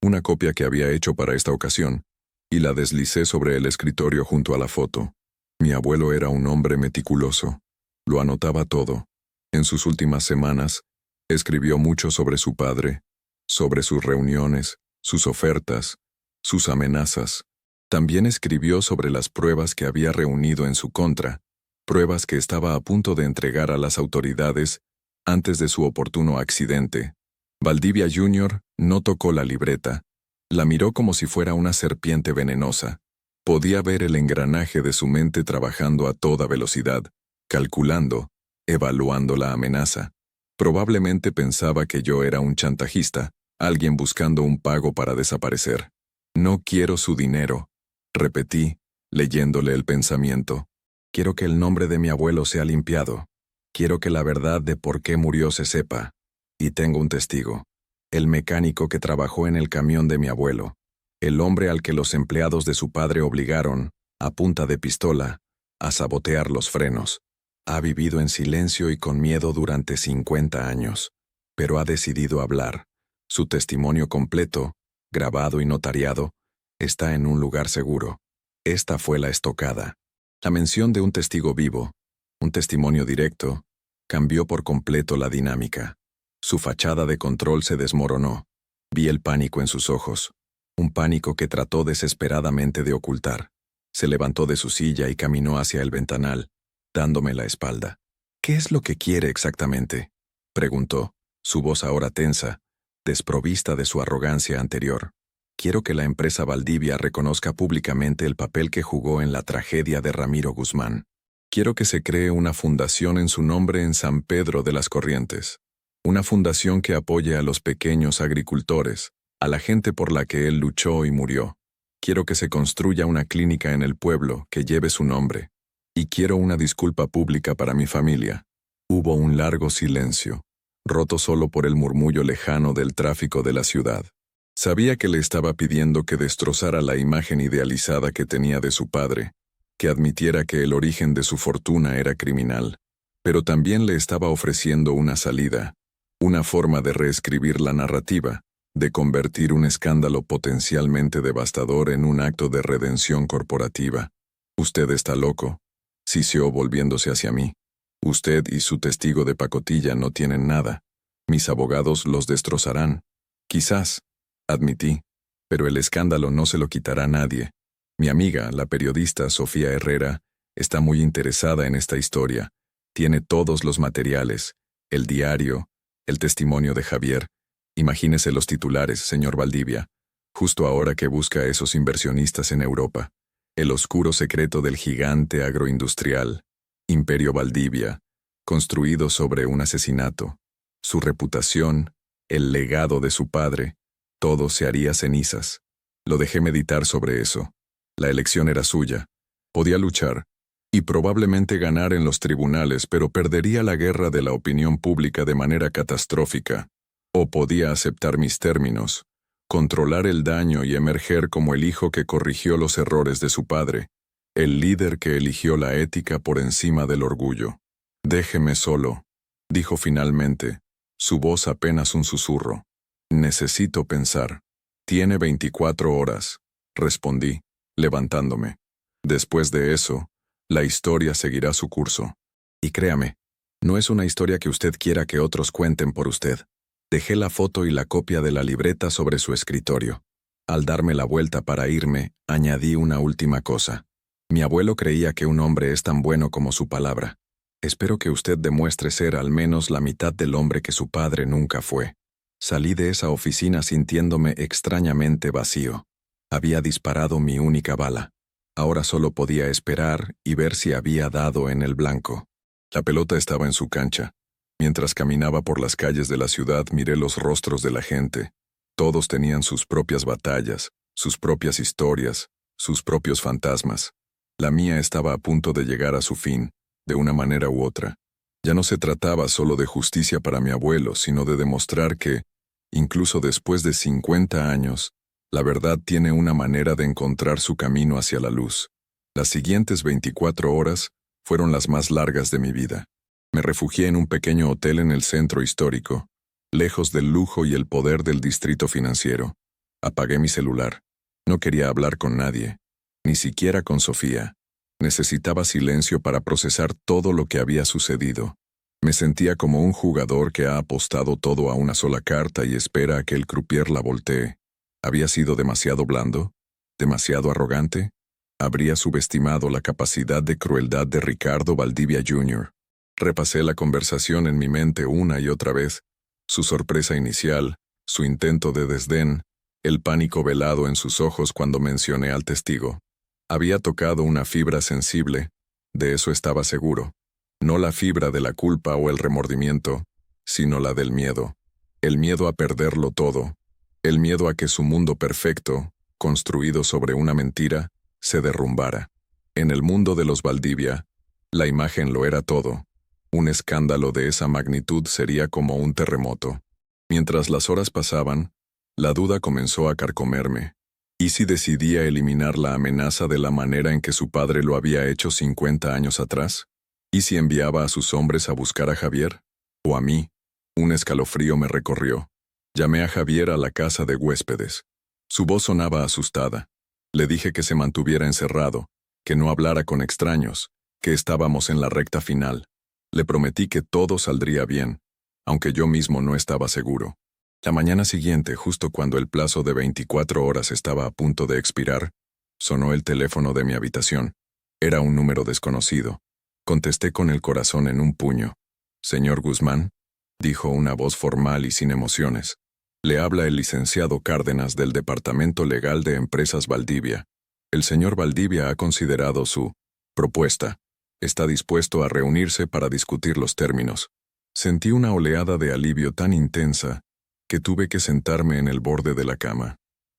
una copia que había hecho para esta ocasión, y la deslicé sobre el escritorio junto a la foto. Mi abuelo era un hombre meticuloso. Lo anotaba todo. En sus últimas semanas, escribió mucho sobre su padre, sobre sus reuniones, sus ofertas, sus amenazas. También escribió sobre las pruebas que había reunido en su contra, pruebas que estaba a punto de entregar a las autoridades antes de su oportuno accidente. Valdivia Jr. no tocó la libreta. La miró como si fuera una serpiente venenosa. Podía ver el engranaje de su mente trabajando a toda velocidad, calculando, evaluando la amenaza. Probablemente pensaba que yo era un chantajista, alguien buscando un pago para desaparecer. No quiero su dinero, repetí, leyéndole el pensamiento. Quiero que el nombre de mi abuelo sea limpiado. Quiero que la verdad de por qué murió se sepa. Y tengo un testigo. El mecánico que trabajó en el camión de mi abuelo. El hombre al que los empleados de su padre obligaron, a punta de pistola, a sabotear los frenos. Ha vivido en silencio y con miedo durante 50 años, pero ha decidido hablar. Su testimonio completo, grabado y notariado, está en un lugar seguro. Esta fue la estocada. La mención de un testigo vivo, un testimonio directo, cambió por completo la dinámica. Su fachada de control se desmoronó. Vi el pánico en sus ojos, un pánico que trató desesperadamente de ocultar. Se levantó de su silla y caminó hacia el ventanal, dándome la espalda. ¿Qué es lo que quiere exactamente?, preguntó, su voz ahora tensa, desprovista de su arrogancia anterior. Quiero que la empresa Valdivia reconozca públicamente el papel que jugó en la tragedia de Ramiro Guzmán. Quiero que se cree una fundación en su nombre en San Pedro de las Corrientes. Una fundación que apoye a los pequeños agricultores, a la gente por la que él luchó y murió. Quiero que se construya una clínica en el pueblo que lleve su nombre. Y quiero una disculpa pública para mi familia. Hubo un largo silencio, roto solo por el murmullo lejano del tráfico de la ciudad. Sabía que le estaba pidiendo que destrozara la imagen idealizada que tenía de su padre, que admitiera que el origen de su fortuna era criminal, pero también le estaba ofreciendo una salida, una forma de reescribir la narrativa, de convertir un escándalo potencialmente devastador en un acto de redención corporativa. «Usted está loco», sisió volviéndose hacia mí. «Usted y su testigo de pacotilla no tienen nada. Mis abogados los destrozarán». «Quizás», admití, «pero el escándalo no se lo quitará nadie. Mi amiga, la periodista Sofía Herrera, está muy interesada en esta historia. Tiene todos los materiales, el diario, el testimonio de Javier. Imagínese los titulares, señor Valdivia, justo ahora que busca a esos inversionistas en Europa. El oscuro secreto del gigante agroindustrial, Imperio Valdivia, construido sobre un asesinato. Su reputación, el legado de su padre, todo se haría cenizas. Lo dejé meditar sobre eso. La elección era suya. Podía luchar, y probablemente ganar en los tribunales, pero perdería la guerra de la opinión pública de manera catastrófica. O podía aceptar mis términos, controlar el daño y emerger como el hijo que corrigió los errores de su padre, el líder que eligió la ética por encima del orgullo. «Déjeme solo», dijo finalmente, su voz apenas un susurro. Necesito pensar. Tiene 24 horas, respondí, levantándome. Después de eso, la historia seguirá su curso. Y créame, no es una historia que usted quiera que otros cuenten por usted. Dejé la foto y la copia de la libreta sobre su escritorio. Al darme la vuelta para irme, añadí una última cosa. Mi abuelo creía que un hombre es tan bueno como su palabra. Espero que usted demuestre ser al menos la mitad del hombre que su padre nunca fue. Salí de esa oficina sintiéndome extrañamente vacío. Había disparado mi única bala. Ahora solo podía esperar y ver si había dado en el blanco. La pelota estaba en su cancha. Mientras caminaba por las calles de la ciudad, miré los rostros de la gente. Todos tenían sus propias batallas, sus propias historias, sus propios fantasmas. La mía estaba a punto de llegar a su fin, de una manera u otra. Ya no se trataba solo de justicia para mi abuelo, sino de demostrar que, incluso después de 50 años, la verdad tiene una manera de encontrar su camino hacia la luz. Las siguientes 24 horas fueron las más largas de mi vida. Me refugié en un pequeño hotel en el centro histórico, lejos del lujo y el poder del distrito financiero. Apagué mi celular. No quería hablar con nadie, ni siquiera con Sofía. Necesitaba silencio para procesar todo lo que había sucedido. Me sentía como un jugador que ha apostado todo a una sola carta y espera a que el croupier la voltee. ¿Había sido demasiado blando? ¿Demasiado arrogante? ¿Habría subestimado la capacidad de crueldad de Ricardo Valdivia Jr.? Repasé la conversación en mi mente una y otra vez. Su sorpresa inicial, su intento de desdén, el pánico velado en sus ojos cuando mencioné al testigo. Había tocado una fibra sensible, de eso estaba seguro. No la fibra de la culpa o el remordimiento, sino la del miedo. El miedo a perderlo todo. El miedo a que su mundo perfecto, construido sobre una mentira, se derrumbara. En el mundo de los Valdivia, la imagen lo era todo. Un escándalo de esa magnitud sería como un terremoto. Mientras las horas pasaban, la duda comenzó a carcomerme. ¿Y si decidía eliminar la amenaza de la manera en que su padre lo había hecho 50 años atrás? ¿Y si enviaba a sus hombres a buscar a Javier? ¿O a mí? Un escalofrío me recorrió. Llamé a Javier a la casa de huéspedes. Su voz sonaba asustada. Le dije que se mantuviera encerrado, que no hablara con extraños, que estábamos en la recta final. Le prometí que todo saldría bien, aunque yo mismo no estaba seguro. La mañana siguiente, justo cuando el plazo de 24 horas estaba a punto de expirar, sonó el teléfono de mi habitación. Era un número desconocido. Contesté con el corazón en un puño. «Señor Guzmán», dijo una voz formal y sin emociones. «Le habla el licenciado Cárdenas del Departamento Legal de Empresas Valdivia. El señor Valdivia ha considerado su propuesta. Está dispuesto a reunirse para discutir los términos». Sentí una oleada de alivio tan intensa que tuve que sentarme en el borde de la cama.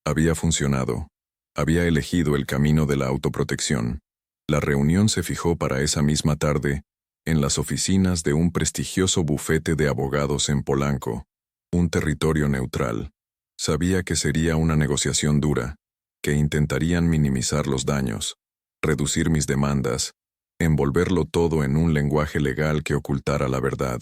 Había funcionado. Había elegido el camino de la autoprotección. La reunión se fijó para esa misma tarde en las oficinas de un prestigioso bufete de abogados en Polanco, un territorio neutral. Sabía que sería una negociación dura, que intentarían minimizar los daños, reducir mis demandas, envolverlo todo en un lenguaje legal que ocultara la verdad.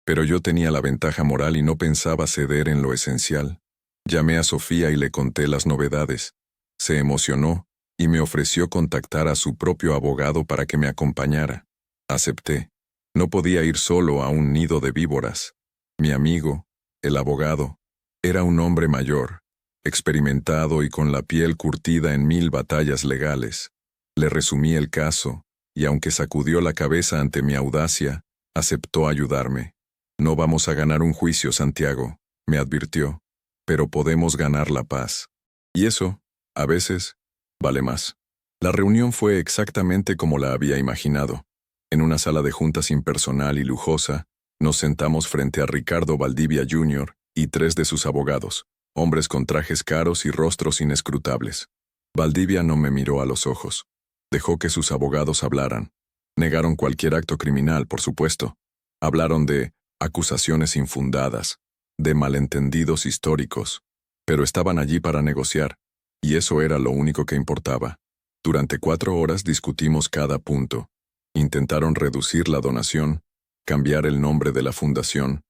Pero yo tenía la ventaja moral y no pensaba ceder en lo esencial. Llamé a Sofía y le conté las novedades. Se emocionó y me ofreció contactar a su propio abogado para que me acompañara. Acepté. No podía ir solo a un nido de víboras. Mi amigo, el abogado, era un hombre mayor, experimentado y con la piel curtida en 1000 batallas legales. Le resumí el caso, y aunque sacudió la cabeza ante mi audacia, aceptó ayudarme. «No vamos a ganar un juicio, Santiago», me advirtió, «pero podemos ganar la paz. Y eso, a veces, vale más». La reunión fue exactamente como la había imaginado. En una sala de juntas impersonal y lujosa, nos sentamos frente a Ricardo Valdivia Jr. y 3 de sus abogados, hombres con trajes caros y rostros inescrutables. Valdivia no me miró a los ojos. Dejó que sus abogados hablaran. Negaron cualquier acto criminal, por supuesto. Hablaron de acusaciones infundadas, de malentendidos históricos, pero estaban allí para negociar, y eso era lo único que importaba. Durante 4 horas discutimos cada punto. Intentaron reducir la donación, cambiar el nombre de la fundación,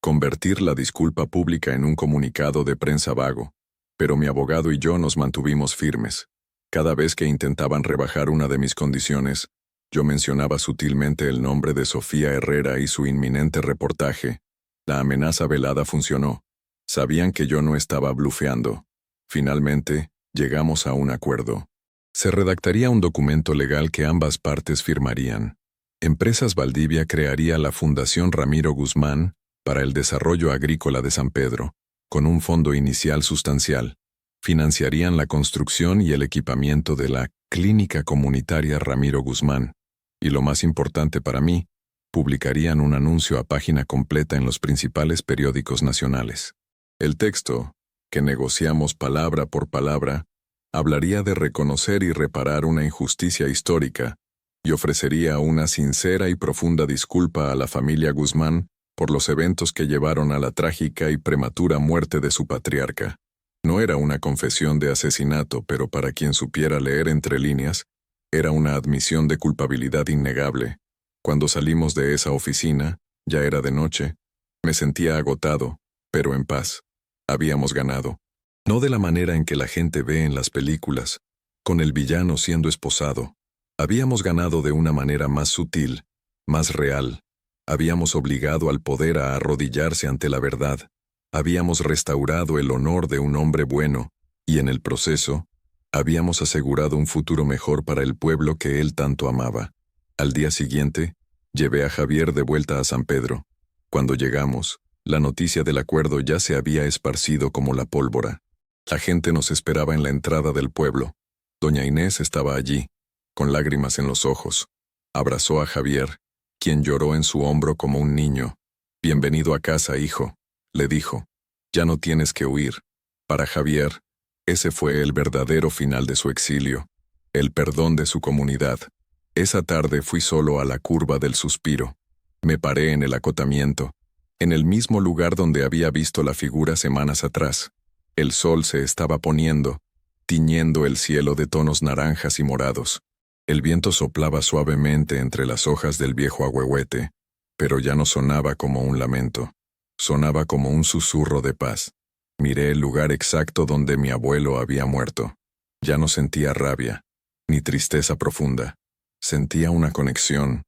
convertir la disculpa pública en un comunicado de prensa vago, pero mi abogado y yo nos mantuvimos firmes. Cada vez que intentaban rebajar una de mis condiciones, yo mencionaba sutilmente el nombre de Sofía Herrera y su inminente reportaje. La amenaza velada funcionó. Sabían que yo no estaba blufeando. Finalmente, llegamos a un acuerdo. Se redactaría un documento legal que ambas partes firmarían. Empresas Valdivia crearía la Fundación Ramiro Guzmán para el Desarrollo Agrícola de San Pedro, con un fondo inicial sustancial. Financiarían la construcción y el equipamiento de la Clínica Comunitaria Ramiro Guzmán. Y lo más importante para mí, publicarían un anuncio a página completa en los principales periódicos nacionales. El texto, que negociamos palabra por palabra, hablaría de reconocer y reparar una injusticia histórica y ofrecería una sincera y profunda disculpa a la familia Guzmán por los eventos que llevaron a la trágica y prematura muerte de su patriarca. No era una confesión de asesinato, pero para quien supiera leer entre líneas, era una admisión de culpabilidad innegable. Cuando salimos de esa oficina, ya era de noche, me sentía agotado, pero en paz. Habíamos ganado. No de la manera en que la gente ve en las películas, con el villano siendo esposado. Habíamos ganado de una manera más sutil, más real. Habíamos obligado al poder a arrodillarse ante la verdad. Habíamos restaurado el honor de un hombre bueno, y en el proceso, habíamos asegurado un futuro mejor para el pueblo que él tanto amaba. Al día siguiente, llevé a Javier de vuelta a San Pedro. Cuando llegamos, la noticia del acuerdo ya se había esparcido como la pólvora. La gente nos esperaba en la entrada del pueblo. Doña Inés estaba allí, con lágrimas en los ojos. Abrazó a Javier, quien lloró en su hombro como un niño. «Bienvenido a casa, hijo», le dijo. «Ya no tienes que huir». Para Javier, ese fue el verdadero final de su exilio, el perdón de su comunidad. Esa tarde fui solo a la curva del suspiro. Me paré en el acotamiento, en el mismo lugar donde había visto la figura semanas atrás. El sol se estaba poniendo, tiñendo el cielo de tonos naranjas y morados. El viento soplaba suavemente entre las hojas del viejo ahuehuete, pero ya no sonaba como un lamento. Sonaba como un susurro de paz. Miré el lugar exacto donde mi abuelo había muerto. Ya no sentía rabia, ni tristeza profunda. Sentía una conexión,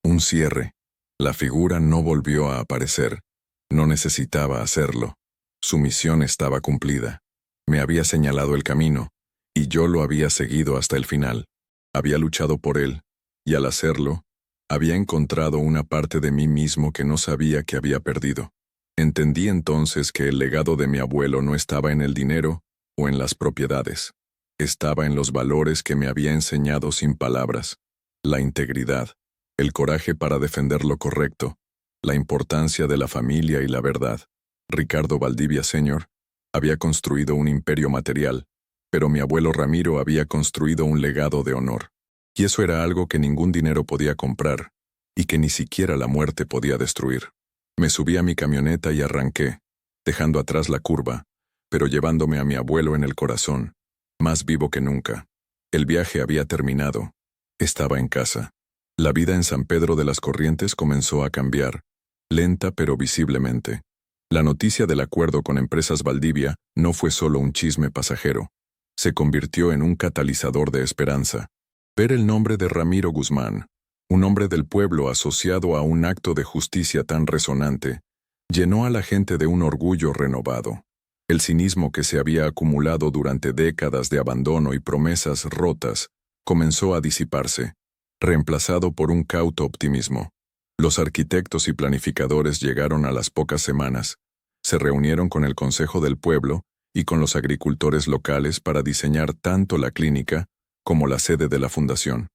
un cierre. La figura no volvió a aparecer. No necesitaba hacerlo. Su misión estaba cumplida. Me había señalado el camino, y yo lo había seguido hasta el final. Había luchado por él, y al hacerlo, había encontrado una parte de mí mismo que no sabía que había perdido. Entendí entonces que el legado de mi abuelo no estaba en el dinero o en las propiedades. Estaba en los valores que me había enseñado sin palabras. La integridad, el coraje para defender lo correcto, la importancia de la familia y la verdad. Ricardo Valdivia Sr. había construido un imperio material, pero mi abuelo Ramiro había construido un legado de honor. Y eso era algo que ningún dinero podía comprar, y que ni siquiera la muerte podía destruir. Me subí a mi camioneta y arranqué, dejando atrás la curva, pero llevándome a mi abuelo en el corazón, más vivo que nunca. El viaje había terminado. Estaba en casa. La vida en San Pedro de las Corrientes comenzó a cambiar, lenta pero visiblemente. La noticia del acuerdo con Empresas Valdivia no fue solo un chisme pasajero. Se convirtió en un catalizador de esperanza. Ver el nombre de Ramiro Guzmán, un hombre del pueblo asociado a un acto de justicia tan resonante, llenó a la gente de un orgullo renovado. El cinismo que se había acumulado durante décadas de abandono y promesas rotas comenzó a disiparse, reemplazado por un cauto optimismo. Los arquitectos y planificadores llegaron a las pocas semanas, se reunieron con el Consejo del Pueblo y con los agricultores locales para diseñar tanto la clínica como la sede de la fundación.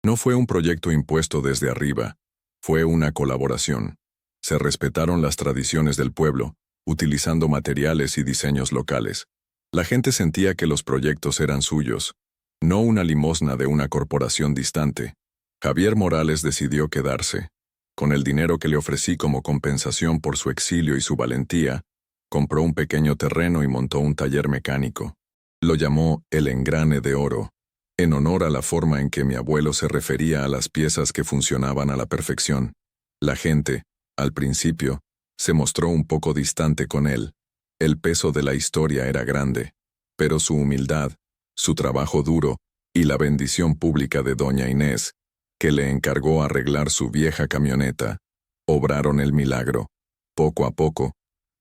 No fue un proyecto impuesto desde arriba, fue una colaboración. Se respetaron las tradiciones del pueblo, utilizando materiales y diseños locales. La gente sentía que los proyectos eran suyos, no una limosna de una corporación distante. Javier Morales decidió quedarse. Con el dinero que le ofrecí como compensación por su exilio y su valentía, compró un pequeño terreno y montó un taller mecánico. Lo llamó El Engrane de Oro, en honor a la forma en que mi abuelo se refería a las piezas que funcionaban a la perfección. La gente, al principio, Se mostró un poco distante con él. El peso de la historia era grande, pero su humildad, su trabajo duro y la bendición pública de doña Inés, que le encargó arreglar su vieja camioneta, obraron el milagro. Poco a poco,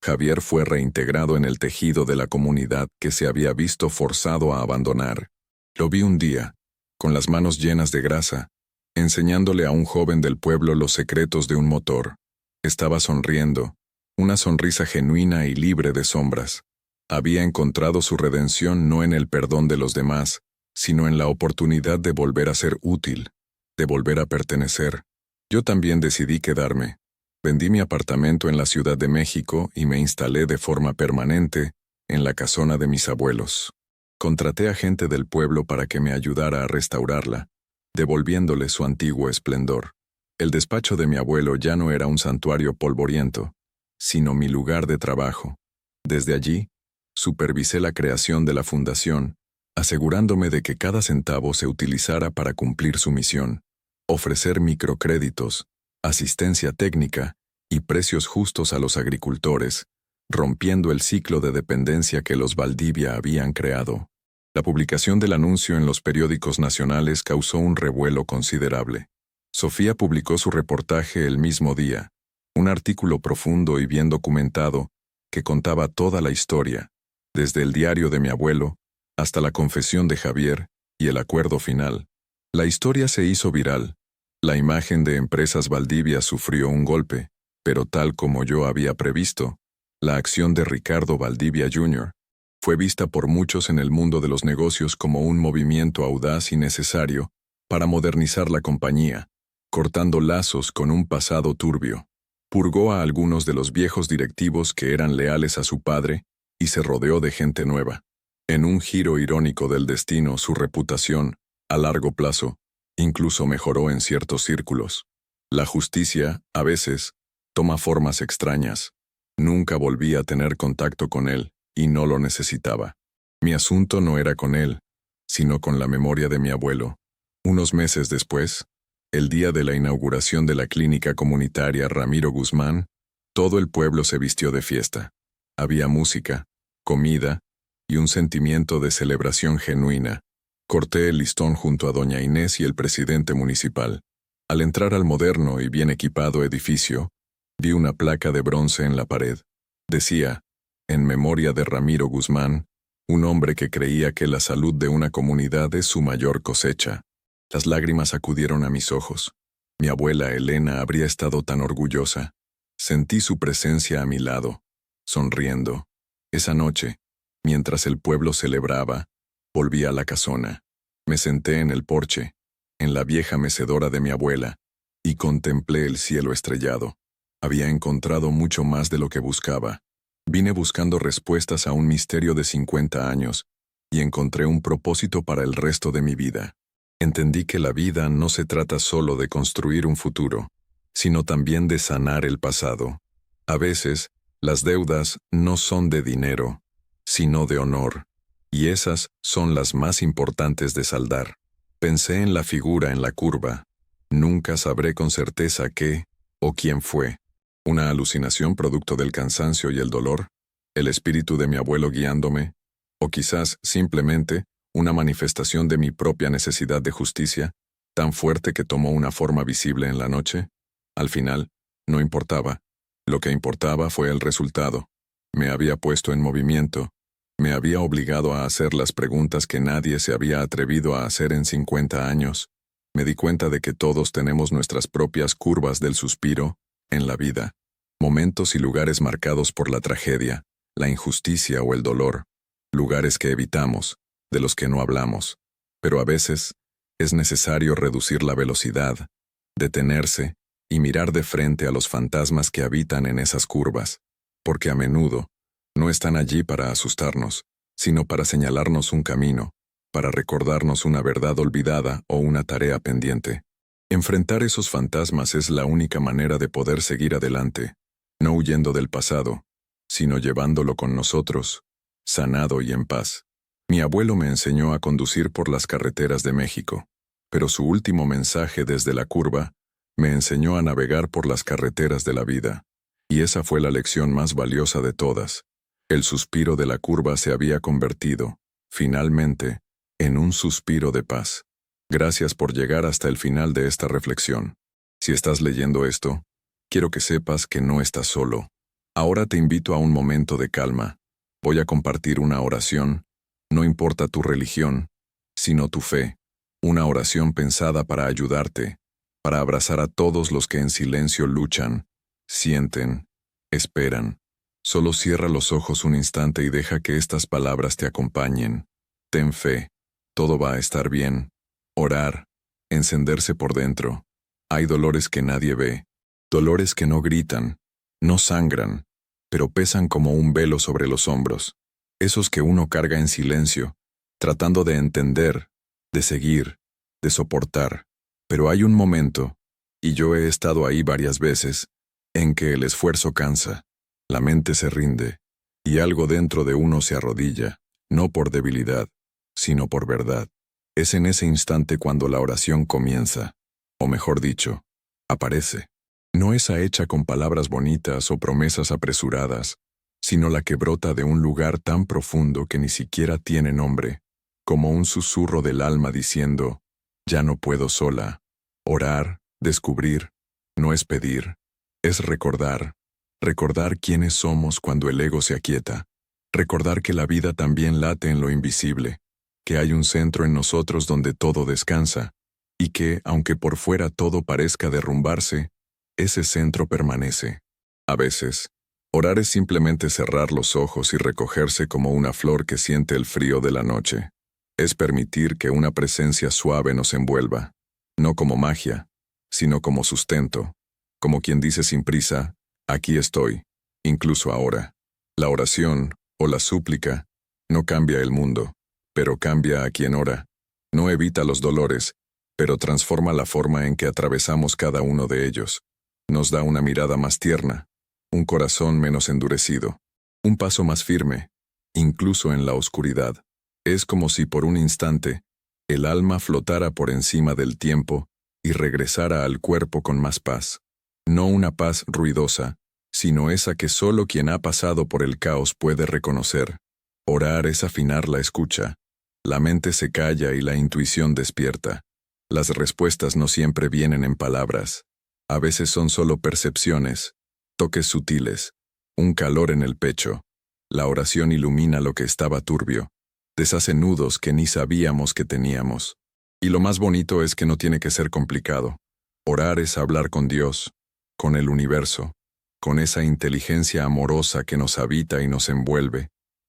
Javier fue reintegrado en el tejido de la comunidad que se había visto forzado a abandonar. Lo vi un día, con las manos llenas de grasa, enseñándole a un joven del pueblo los secretos de un motor. Estaba sonriendo, una sonrisa genuina y libre de sombras. Había encontrado su redención no en el perdón de los demás, sino en la oportunidad de volver a ser útil, de volver a pertenecer. Yo también decidí quedarme. Vendí mi apartamento en la Ciudad de México y me instalé de forma permanente en la casona de mis abuelos. Contraté a gente del pueblo para que me ayudara a restaurarla, devolviéndole su antiguo esplendor. El despacho de mi abuelo ya no era un santuario polvoriento, sino mi lugar de trabajo. Desde allí, supervisé la creación de la fundación, asegurándome de que cada centavo se utilizara para cumplir su misión: ofrecer microcréditos, asistencia técnica y precios justos a los agricultores, rompiendo el ciclo de dependencia que los Valdivia habían creado. La publicación del anuncio en los periódicos nacionales causó un revuelo considerable. Sofía publicó su reportaje el mismo día, un artículo profundo y bien documentado que contaba toda la historia, desde el diario de mi abuelo hasta la confesión de Javier y el acuerdo final. La historia se hizo viral. La imagen de Empresas Valdivia sufrió un golpe, pero tal como yo había previsto, la acción de Ricardo Valdivia Jr. fue vista por muchos en el mundo de los negocios como un movimiento audaz y necesario para modernizar la compañía, cortando lazos con un pasado turbio. Purgó a algunos de los viejos directivos que eran leales a su padre y se rodeó de gente nueva. En un giro irónico del destino, su reputación, a largo plazo, incluso mejoró en ciertos círculos. La justicia, a veces, toma formas extrañas. Nunca volví a tener contacto con él, y no lo necesitaba. Mi asunto no era con él, sino con la memoria de mi abuelo. Unos meses después, el día de la inauguración de la clínica comunitaria Ramiro Guzmán, todo el pueblo se vistió de fiesta. Había música, comida y un sentimiento de celebración genuina. Corté el listón junto a doña Inés y el presidente municipal. Al entrar al moderno y bien equipado edificio, vi una placa de bronce en la pared. Decía: en memoria de Ramiro Guzmán, un hombre que creía que la salud de una comunidad es su mayor cosecha. Las lágrimas acudieron a mis ojos. Mi abuela Elena habría estado tan orgullosa. Sentí su presencia a mi lado, sonriendo. Esa noche, mientras el pueblo celebraba, volví a la casona. Me senté en el porche, en la vieja mecedora de mi abuela, y contemplé el cielo estrellado. Había encontrado mucho más de lo que buscaba. Vine buscando respuestas a un misterio de 50 años, y encontré un propósito para el resto de mi vida. Entendí que la vida no se trata solo de construir un futuro, sino también de sanar el pasado. A veces, las deudas no son de dinero, sino de honor, y esas son las más importantes de saldar. Pensé en la figura en la curva. Nunca sabré con certeza qué o quién fue. ¿Una alucinación producto del cansancio y el dolor? ¿El espíritu de mi abuelo guiándome? ¿O quizás, simplemente, una manifestación de mi propia necesidad de justicia, tan fuerte que tomó una forma visible en la noche? Al final, no importaba. Lo que importaba fue el resultado. Me había puesto en movimiento. Me había obligado a hacer las preguntas que nadie se había atrevido a hacer en 50 años. Me di cuenta de que todos tenemos nuestras propias curvas del suspiro en la vida. Momentos y lugares marcados por la tragedia, la injusticia o el dolor. Lugares que evitamos, de los que no hablamos. Pero a veces, es necesario reducir la velocidad, detenerse y mirar de frente a los fantasmas que habitan en esas curvas, porque a menudo no están allí para asustarnos, sino para señalarnos un camino, para recordarnos una verdad olvidada o una tarea pendiente. Enfrentar esos fantasmas es la única manera de poder seguir adelante, no huyendo del pasado, sino llevándolo con nosotros, sanado y en paz. Mi abuelo me enseñó a conducir por las carreteras de México, pero su último mensaje desde la curva me enseñó a navegar por las carreteras de la vida. Y esa fue la lección más valiosa de todas. El suspiro de la curva se había convertido, finalmente, en un suspiro de paz. Gracias por llegar hasta el final de esta reflexión. Si estás leyendo esto, quiero que sepas que no estás solo. Ahora te invito a un momento de calma. Voy a compartir una oración, no importa tu religión, sino tu fe. Una oración pensada para ayudarte, para abrazar a todos los que en silencio luchan, sienten, esperan. Solo cierra los ojos un instante y deja que estas palabras te acompañen. Ten fe, todo va a estar bien. Orar, encenderse por dentro. Hay dolores que nadie ve, dolores que no gritan, no sangran, pero pesan como un velo sobre los hombros. Esos que uno carga en silencio, tratando de entender, de seguir, de soportar. Pero hay un momento, y yo he estado ahí varias veces, en que el esfuerzo cansa, la mente se rinde, y algo dentro de uno se arrodilla, no por debilidad, sino por verdad. Es en ese instante cuando la oración comienza, o mejor dicho, aparece. No esa hecha con palabras bonitas o promesas apresuradas, sino la que brota de un lugar tan profundo que ni siquiera tiene nombre, como un susurro del alma diciendo, ya no puedo sola. Orar, descubrir, no es pedir, es recordar. Recordar quiénes somos cuando el ego se aquieta. Recordar que la vida también late en lo invisible, que hay un centro en nosotros donde todo descansa, y que, aunque por fuera todo parezca derrumbarse, ese centro permanece. A veces, orar es simplemente cerrar los ojos y recogerse como una flor que siente el frío de la noche. Es permitir que una presencia suave nos envuelva, no como magia, sino como sustento, como quien dice sin prisa, aquí estoy, incluso ahora. La oración, o la súplica, no cambia el mundo, pero cambia a quien ora. No evita los dolores, pero transforma la forma en que atravesamos cada uno de ellos. Nos da una mirada más tierna, un corazón menos endurecido, un paso más firme, incluso en la oscuridad. Es como si por un instante, el alma flotara por encima del tiempo y regresara al cuerpo con más paz. No una paz ruidosa, sino esa que solo quien ha pasado por el caos puede reconocer. Orar es afinar la escucha. La mente se calla y la intuición despierta. Las respuestas no siempre vienen en palabras. A veces son solo percepciones, toques sutiles, un calor en el pecho. La oración ilumina lo que estaba turbio, deshace nudos que ni sabíamos que teníamos. Y lo más bonito es que no tiene que ser complicado. Orar es hablar con Dios, con el universo, con esa inteligencia amorosa que nos habita y nos envuelve,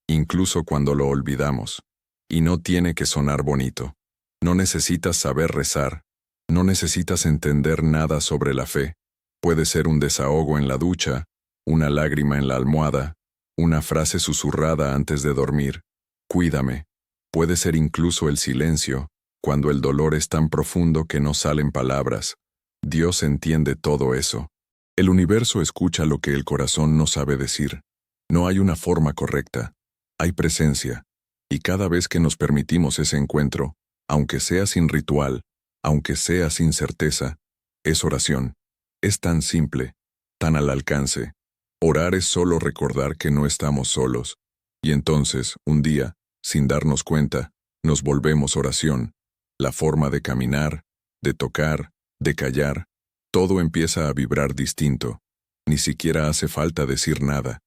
incluso cuando lo olvidamos. Y no tiene que sonar bonito. No necesitas saber rezar, no necesitas entender nada sobre la fe. Puede ser un desahogo en la ducha, una lágrima en la almohada, una frase susurrada antes de dormir. Cuídame. Puede ser incluso el silencio, cuando el dolor es tan profundo que no salen palabras. Dios entiende todo eso. El universo escucha lo que el corazón no sabe decir. No hay una forma correcta. Hay presencia. Y cada vez que nos permitimos ese encuentro, aunque sea sin ritual, aunque sea sin certeza, es oración. Es tan simple, tan al alcance. Orar es solo recordar que no estamos solos. Y entonces, un día, sin darnos cuenta, nos volvemos oración. La forma de caminar, de tocar, de callar, todo empieza a vibrar distinto. Ni siquiera hace falta decir nada.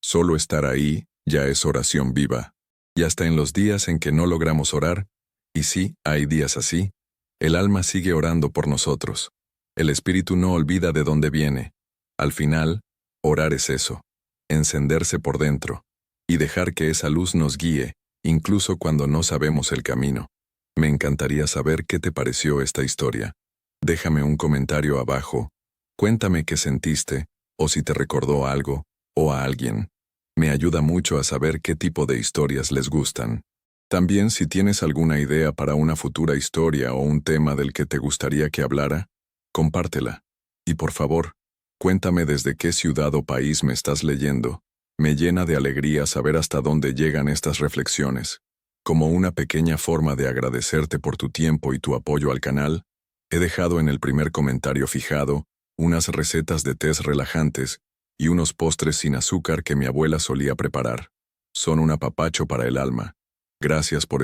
Solo estar ahí ya es oración viva. Y hasta en los días en que no logramos orar, y sí, hay días así, el alma sigue orando por nosotros. El espíritu no olvida de dónde viene. Al final, orar es eso, encenderse por dentro, y dejar que esa luz nos guíe, incluso cuando no sabemos el camino. Me encantaría saber qué te pareció esta historia. Déjame un comentario abajo. Cuéntame qué sentiste, o si te recordó algo, o a alguien. Me ayuda mucho a saber qué tipo de historias les gustan. También si tienes alguna idea para una futura historia o un tema del que te gustaría que hablara, compártela. Y por favor, cuéntame desde qué ciudad o país me estás leyendo. Me llena de alegría saber hasta dónde llegan estas reflexiones. Como una pequeña forma de agradecerte por tu tiempo y tu apoyo al canal, he dejado en el primer comentario fijado unas recetas de tés relajantes y unos postres sin azúcar que mi abuela solía preparar. Son un apapacho para el alma. Gracias por